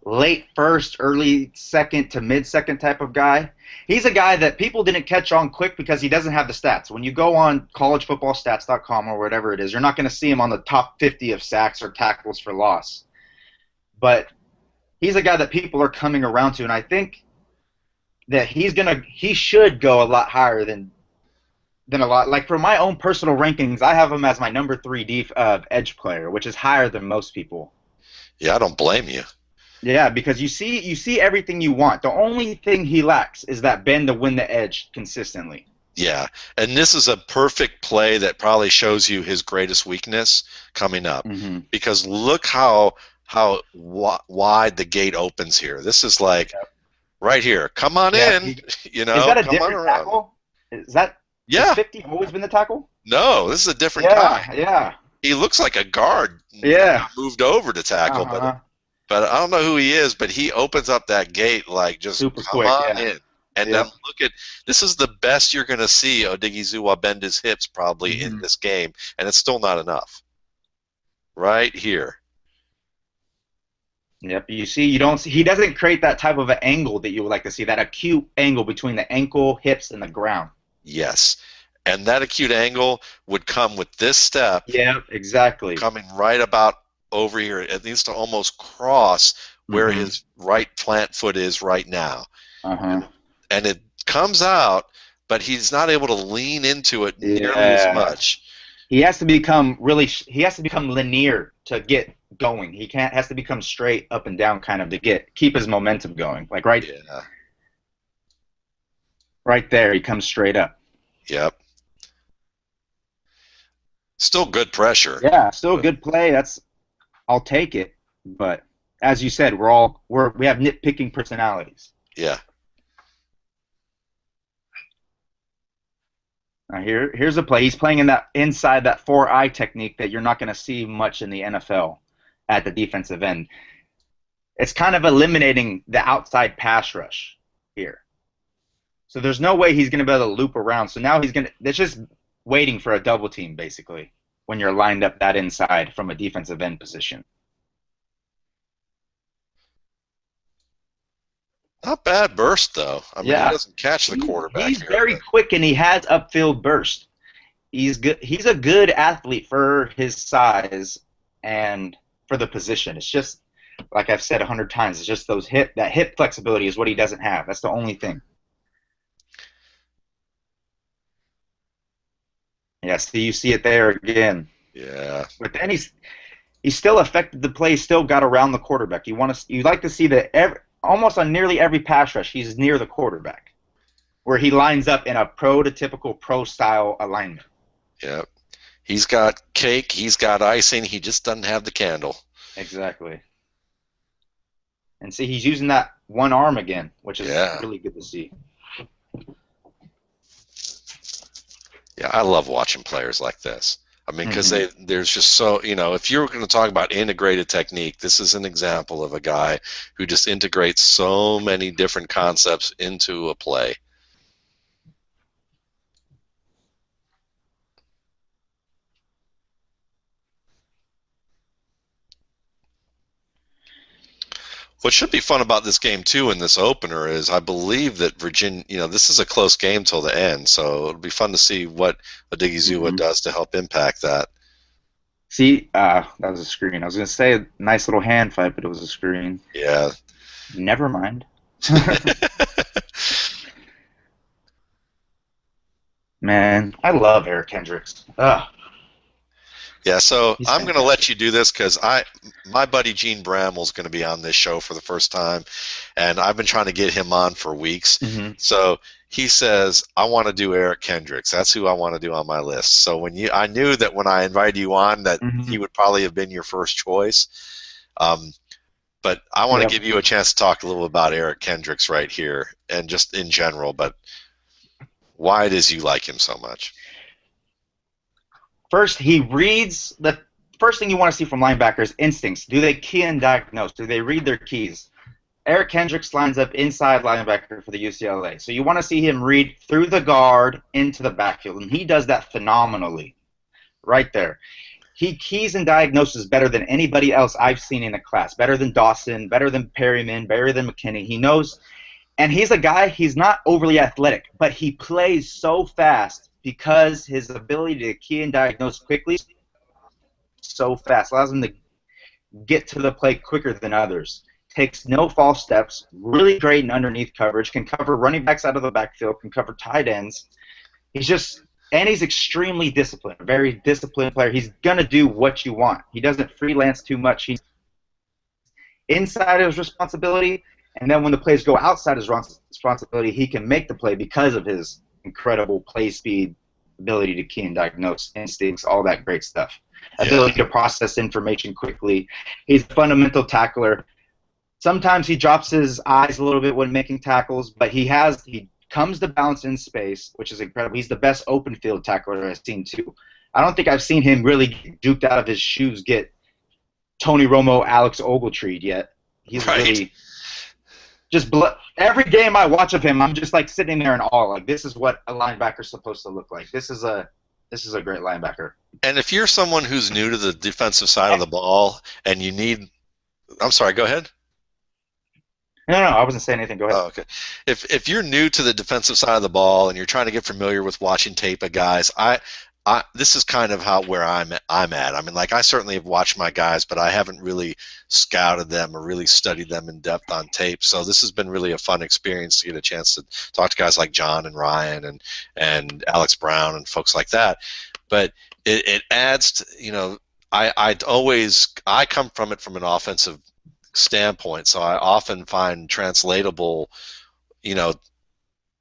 late first, early second to mid-second type of guy. He's a guy that people didn't catch on quick because he doesn't have the stats. When you go on collegefootballstats.com or whatever it is, you're not going to see him on the top 50 of sacks or tackles for loss. But he's a guy that people are coming around to, and I think that he should go a lot higher than a lot. Like for my own personal rankings, I have him as my number 3 edge player, which is higher than most people. Yeah, I don't blame you. Yeah, because you see everything you want. The only thing he lacks is that bend to win the edge consistently. Yeah, and this is a perfect play that probably shows you his greatest weakness coming up. Because look how wide the gate opens here. This is like right here. Come on in. You know, is that a come different tackle? Has 50 always been the tackle? No, this is a different guy. Yeah. He looks like a guard. Yeah. Moved over to tackle, but I don't know who he is. But he opens up that gate like just super come quick, on in. And then look at this is the best you're going to see Odighizuwa bend his hips probably in this game, and it's still not enough. Right here. Yep. You see, he doesn't create that type of an angle that you would like to see. That acute angle between the ankle, hips, and the ground. Yes. And that acute angle would come with this step. Yeah, exactly. Coming right about over here. It needs to almost cross where his right plant foot is right now. And it comes out, but he's not able to lean into it nearly as much. He has to become linear to get going. Has to become straight up and down kind of to keep his momentum going. Like right there, he comes straight up. Yep. Still good pressure. Yeah, still good play. I'll take it. But as you said, we have nitpicking personalities. Yeah. Now here's a play. He's playing inside that 4-eye technique that you're not going to see much in the NFL at the defensive end. It's kind of eliminating the outside pass rush here. So there's no way he's going to be able to loop around. So now it's just waiting for a double team, basically, when you're lined up that inside from a defensive end position. Not bad burst, though. I mean, he doesn't catch the quarterback. He's very quick, and he has upfield burst. He's good. He's a good athlete for his size and for the position. It's just, like I've said 100 times, it's just that hip flexibility is what he doesn't have. That's the only thing. Yes, you see it there again. Yeah. But then he still affected the play. He still got around the quarterback. You like to see that almost on nearly every pass rush, he's near the quarterback, where he lines up in a prototypical pro-style alignment. Yep. He's got cake, he's got icing, he just doesn't have the candle. Exactly. And see, he's using that one arm again, which is Yeah. really good to see. Yeah, I love watching players like this. I mean, because Hmm. there's just so, if you're going to talk about integrated technique, this is an example of a guy who just integrates so many different concepts into a play. What should be fun about this game too in this opener is I believe that Virginia, this is a close game till the end, so it'll be fun to see what Odighizuwa Hmm. does to help impact that. See, that was a screen. I was gonna say a nice little hand fight, but it was a screen. Yeah. Never mind. Man, I love Eric Kendricks. Ugh, Yeah, so he's I'm going to let fantastic. you do this because my buddy Gene Bramwell's going to be on this show for the first time, and I've been trying to get him on for weeks. Hmm. So he says I want to do Eric Kendricks. That's who I want to do on my list. So I knew that when I invited you on that Hmm. he would probably have been your first choice. Um, but I want to Yep. give you a chance to talk a little about Eric Kendricks right here, and just in general. But why it is you like him so much? First, he reads the first thing you want to see from linebackers: instincts. Do they key and diagnose? Do they read their keys? Eric Kendricks lines up inside linebacker for the UCLA. So you want to see him read through the guard into the backfield, and he does that phenomenally right there. He keys and diagnoses better than anybody else I've seen in a class, better than Dawson, better than Perryman, better than McKinney. He knows, and he's a guy, he's not overly athletic, but he plays so fast because his ability to key and diagnose quickly so fast allows him to get to the play quicker than others. Takes no false steps, really great in underneath coverage, can cover running backs out of the backfield, can cover tight ends. He's just, and he's extremely disciplined, a very disciplined player. He's going to do what you want. He doesn't freelance too much. He's inside of his responsibility, and then when the plays go outside his responsibility, he can make the play because of his incredible play speed, ability to key and diagnose, instincts, all that great stuff. Yeah. Ability to process information quickly. He's a fundamental tackler. Sometimes he drops his eyes a little bit when making tackles, but he comes to balance in space, which is incredible. He's the best open field tackler I've seen too. I don't think I've seen him really get duped out of his shoes, get Tony Romo, Alex Ogletree yet. He's Right. really just every game I watch of him, I'm just like sitting there in awe. Like this is what a linebacker's supposed to look like. This is a great linebacker. And if you're someone who's new to the defensive side of the ball and you need, I'm sorry, go ahead. No, no, I wasn't saying anything. Go ahead. Oh, okay. If you're new to the defensive side of the ball and you're trying to get familiar with watching tape of guys, this is kind of where I'm at. I mean, like I certainly have watched my guys, but I haven't really scouted them or really studied them in depth on tape. So this has been really a fun experience to get a chance to talk to guys like John and Ryan and Alex Brown and folks like that. But it adds to, I come from it from an offensive standpoint, so I often find translatable, you know,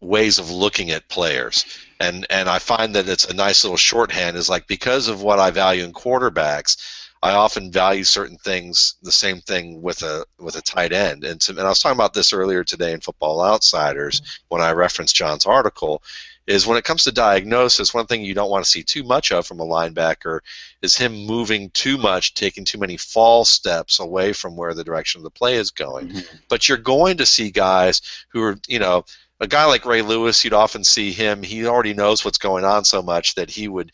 ways of looking at players. And I find that it's a nice little shorthand is like because of what I value in quarterbacks, I often value certain things the same thing with a tight end. And I was talking about this earlier today in Football Outsiders when I referenced John's article is when it comes to diagnosis, one thing you don't want to see too much of from a linebacker is him moving too much, taking too many false steps away from where the direction of the play is going. Mm-hmm. But you're going to see guys who are, a guy like Ray Lewis, you'd often see him, he already knows what's going on so much that he would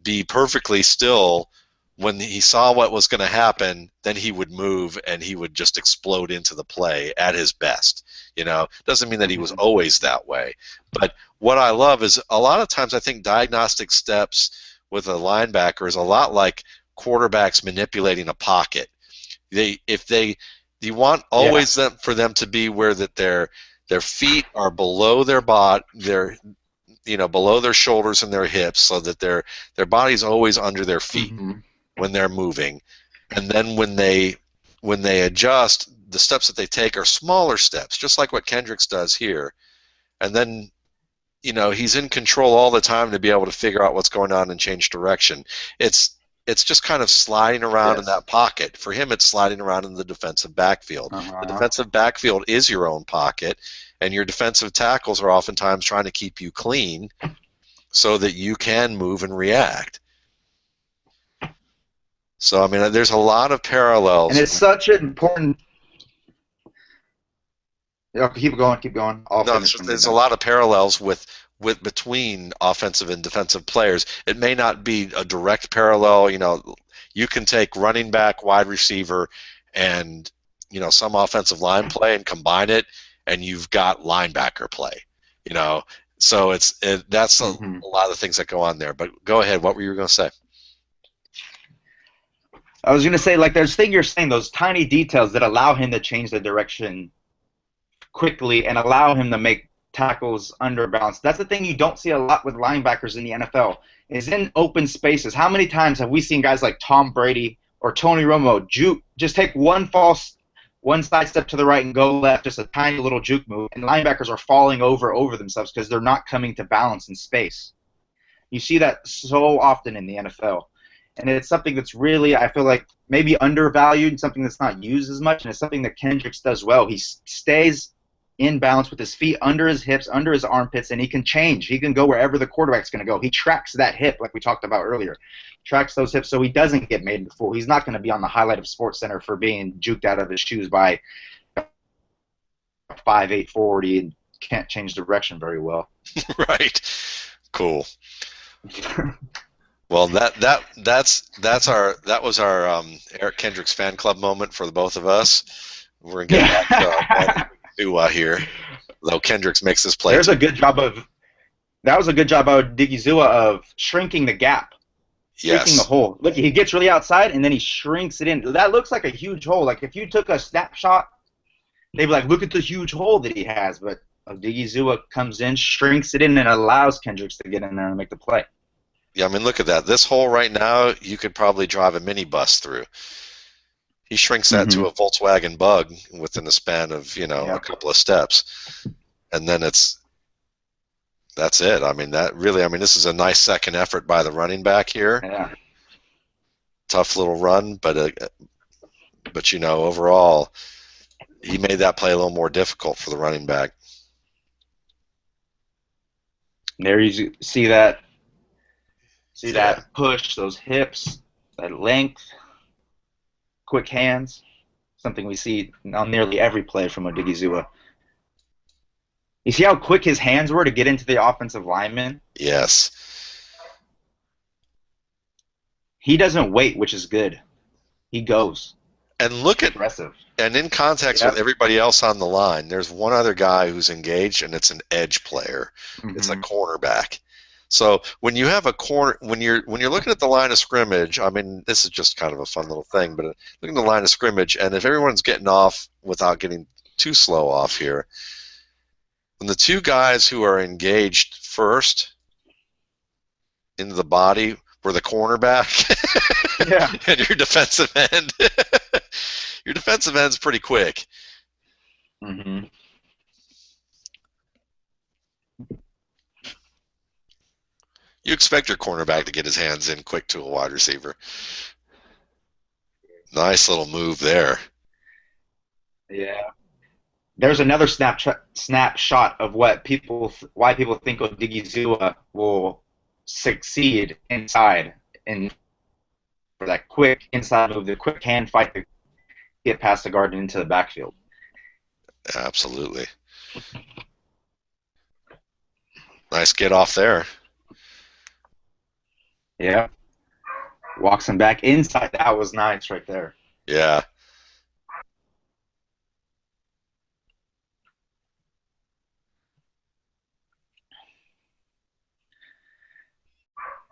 be perfectly still when he saw what was going to happen, then he would move and he would just explode into the play at his best. Doesn't mean that he was Mm-hmm. always that way. But what I love is a lot of times I think diagnostic steps with a linebacker is a lot like quarterbacks manipulating a pocket. You want Yeah. always for them to be where that their feet are below their below their shoulders and their hips, so that their body's always under their feet Mm-hmm. when they're moving. And then when they adjust, the steps that they take are smaller steps, just like what Kendricks does here. And then he's in control all the time to be able to figure out what's going on and change direction. It's just kind of sliding around in Yes. that pocket. For him, it's sliding around in the defensive backfield. The Uh-huh. defensive backfield is your own pocket, and your defensive tackles are oftentimes trying to keep you clean so that you can move and react. So, I mean, there's a lot of And parallels. it's such an important. Yeah, keep going, keep going. I'll No, finish when you're there's a done. lot of parallels with between offensive and defensive players. It may not be a direct parallel. You can take running back, wide receiver, and some offensive line play and combine it, and you've got linebacker play. So that's a Hmm. lot of things that go on there. But go ahead. What were you going to say? I was gonna say, like, there's thing you're saying, those tiny details that allow him to change the direction quickly and allow him to make tackles under balance. That's the thing you don't see a lot with linebackers in the NFL. Is in open spaces. How many times have we seen guys like Tom Brady or Tony Romo just take one side step to the right and go left, just a tiny little juke move, and linebackers are falling over themselves because they're not coming to balance in space. You see that so often in the NFL. And it's something that's really, I feel like, maybe undervalued, something that's not used as much, and it's something that Kendricks does well. He stays in balance with his feet under his hips, under his armpits, and he can change. He can go wherever the quarterback's going to go. He tracks that hip, like we talked about earlier. Tracks those hips so he doesn't get made the fool. He's not going to be on the highlight of SportsCenter for being juked out of his shoes by a 5'8" 40 and can't change direction very well. Right. Cool. Well, that was our Eric Kendricks fan club moment for the both of us. We're gonna get back to Owa here, though Kendricks makes this play. That was a good job of Odighizuwa of shrinking the gap, shrinking the Yes. hole. Look, he gets really outside and then he shrinks it in. That looks like a huge hole. Like if you took a snapshot, they'd be like, "Look at the huge hole that he has." But Odighizuwa comes in, shrinks it in, and allows Kendricks to get in there and make the play. Yeah, I mean, look at that. This hole right now, you could probably drive a minibus through. He shrinks that to Mm-hmm. a Volkswagen Bug within the span of, a Yep. couple of steps. And then that's it. I mean, this is a nice second effort by the running back here. Yeah. Tough little run, but overall, he made that play a little more difficult for the running back. There you see that. See Yeah. that push, those hips, that length, quick hands. Something we see on nearly every play from Odighizuwa. You see how quick his hands were to get into the offensive lineman? Yes. He doesn't wait, which is good. He goes. And look at Aggressive. and in context with Yep. everybody else on the line, there's one other guy who's engaged, and it's an edge player. It's a Mm-hmm. cornerback. So when you have a corner, when you're looking at the line of scrimmage, I mean, this is just kind of a fun little thing, but looking at the line of scrimmage, and if everyone's getting off without getting too slow off here, when the two guys who are engaged first into the body were the cornerback Yeah. and your defensive end, your defensive end's pretty quick. Mm-hmm. You expect your cornerback to get his hands in quick to a wide receiver. Nice little move there. Yeah. There's another snapshot of why people think Odighizuwa will succeed inside and for that quick inside move, the quick hand fight to get past the guard and into the backfield. Absolutely. Nice get off there. Yeah. Walks him back inside. That was nice right there. Yeah.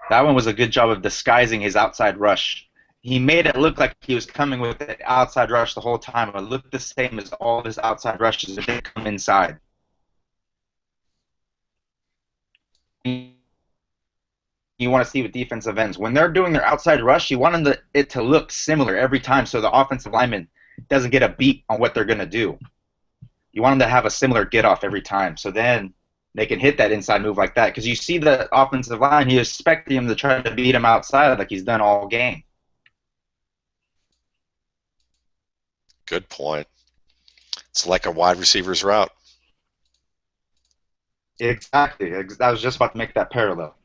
That one was a good job of disguising his outside rush. He made it look like he was coming with the outside rush the whole time. It looked the same as all of his outside rushes that didn't come inside. You want to see with defensive ends. When they're doing their outside rush, you want it to look similar every time so the offensive lineman doesn't get a beat on what they're going to do. You want them to have a similar get-off every time. So then they can hit that inside move like that. Because you see the offensive line, he's expecting him to try to beat him outside like he's done all game. Good point. It's like a wide receiver's route. Exactly. I was just about to make that parallel.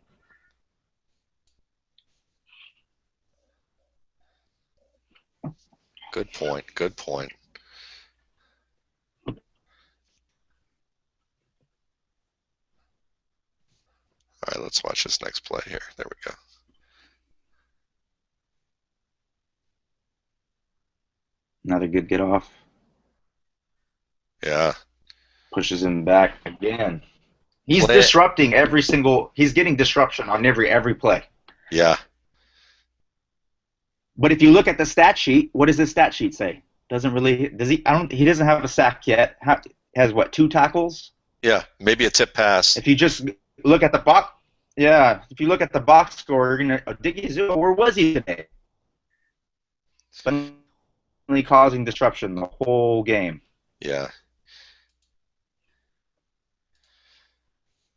Good point. Good point. All right, let's watch this next play here. There we go. Another good get off. Yeah. Pushes him back again. He's disrupting every single. He's getting disruption on every play. Yeah. But if you look at the stat sheet, what does the stat sheet say? Doesn't really. Does he? He doesn't have a sack yet. Has what? 2 tackles? Yeah. Maybe a tip pass. If you just look at the box. Yeah. If you look at the box score, you're gonna. Odighizuwa, where was he today? Causing disruption the whole game. Yeah.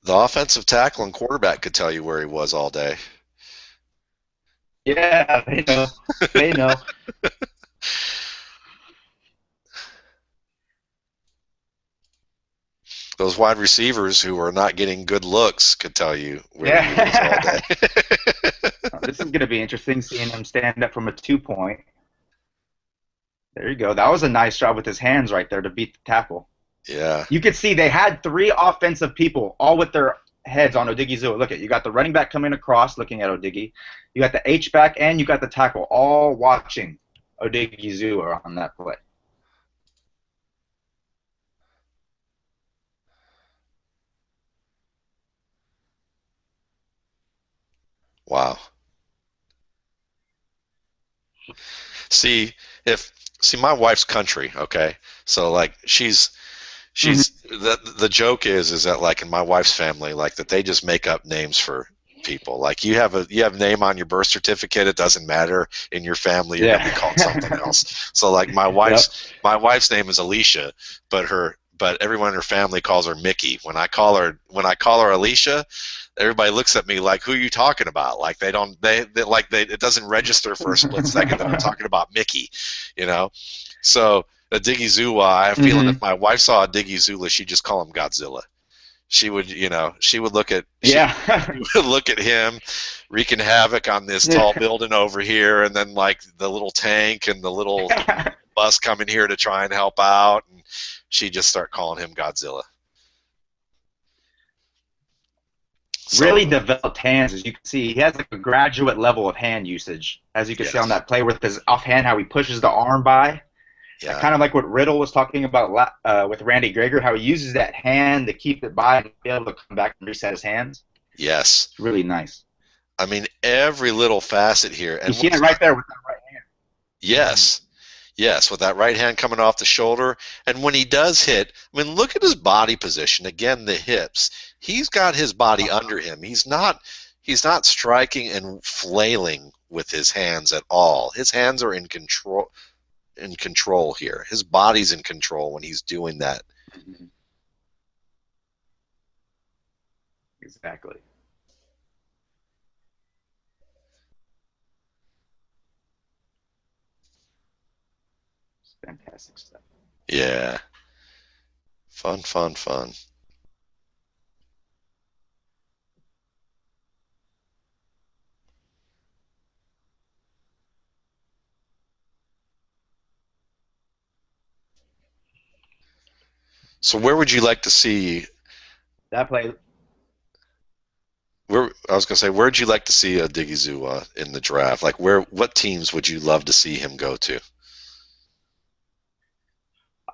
The offensive tackle and quarterback could tell you where he was all day. Yeah, they know. They know. Those wide receivers who are not getting good looks could tell you where he was all day. This is going to be interesting, seeing him stand up from a 2-point. There you go. That was a nice job with his hands right there to beat the tackle. Yeah. You could see they had 3 offensive people, all with their heads on Odighizuwa. Look at you got the running back coming across, looking at Odighi. You got the H back, and you got the tackle, all watching Odighizuwa on that play. Wow. See my wife's country, okay? So like she's the joke is that like in my wife's family, like that they just make up names for people. Like you have a name on your birth certificate, it doesn't matter. In your family you're gonna be called something else. So like my wife's name is Alicia, but everyone in her family calls her Mickey. When I call her Alicia, everybody looks at me like, who are you talking about? Like they it doesn't register for a split second that I'm talking about Mickey, you know? So Odighizuwa, I have a feeling if my wife saw Odighizuwa, she'd just call him Godzilla. She would, she would look at him wreaking havoc on this tall building over here, and then like the little tank and the little bus coming here to try and help out, and she'd just start calling him Godzilla. So, really developed hands, as you can see. He has like a graduate level of hand usage, as you can see on that play with his offhand, how he pushes the arm by. Yeah. Kind of like what Riddle was talking about with Randy Greger, how he uses that hand to keep it by and be able to come back and reset his hands. Yes. It's really nice. I mean, every little facet here. And you see it right there with that right hand. Yes. Yes, with that right hand coming off the shoulder. And when he does hit, I mean, look at his body position. Again, the hips. He's got his body under him. He's not striking and flailing with his hands at all. His hands are in control here. His body's in control when he's doing that. Exactly. It's fantastic stuff. Yeah. Fun. So where would you like to see that play? I was going to say, where'd you like to see Odighizuwa in the draft? Like, what teams would you love to see him go to?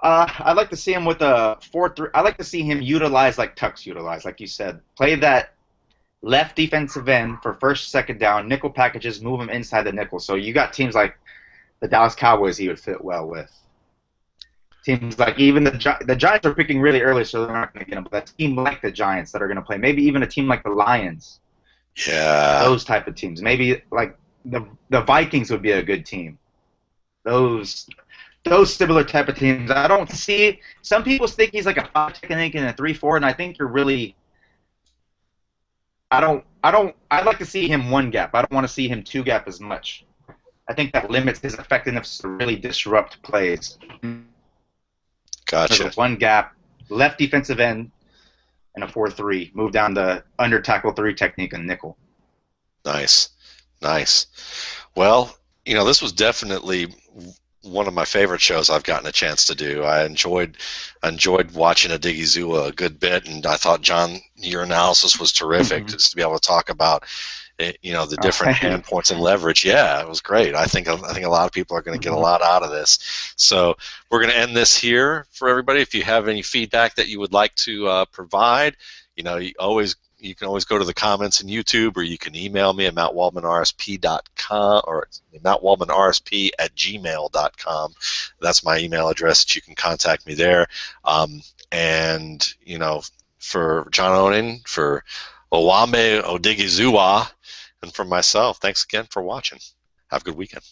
I'd like to see him with a 4-3. I'd like to see him utilize like Tuck's utilized, like you said. Play that left defensive end for first, second down, nickel packages, move him inside the nickel. So you got teams like the Dallas Cowboys he would fit well with. Teams like even the Giants are picking really early, so they're not going to get him. But a team like the Giants that are going to play, maybe even a team like the Lions. Yeah. Those type of teams. Maybe like the Vikings would be a good team. Those similar type of teams. I don't see. Some people think he's like a 5 technique and a 3-4, and I think you're really I'd like to see him one gap. I don't want to see him two gap as much. I think that limits his effectiveness to really disrupt plays. There's a Gotcha. one gap, left defensive end, and a 4-3. Move down the under tackle 3 technique and nickel. Nice. Nice. Well, this was definitely one of my favorite shows I've gotten a chance to do. I enjoyed watching Odighizuwa a good bit, and I thought, John, your analysis was terrific, just to be able to talk about the different hand points and leverage. Yeah, it was great. I think a lot of people are going to get a lot out of this. So we're going to end this here for everybody. If you have any feedback that you would like to provide, you can always go to the comments in YouTube, or you can email me at mattwaldmanrsp.com or mattwaldmanrsp@gmail.com. That's my email address that you can contact me there. And for John Owen, for Owamagbe Odighizuwa, and for myself, thanks again for watching. Have a good weekend.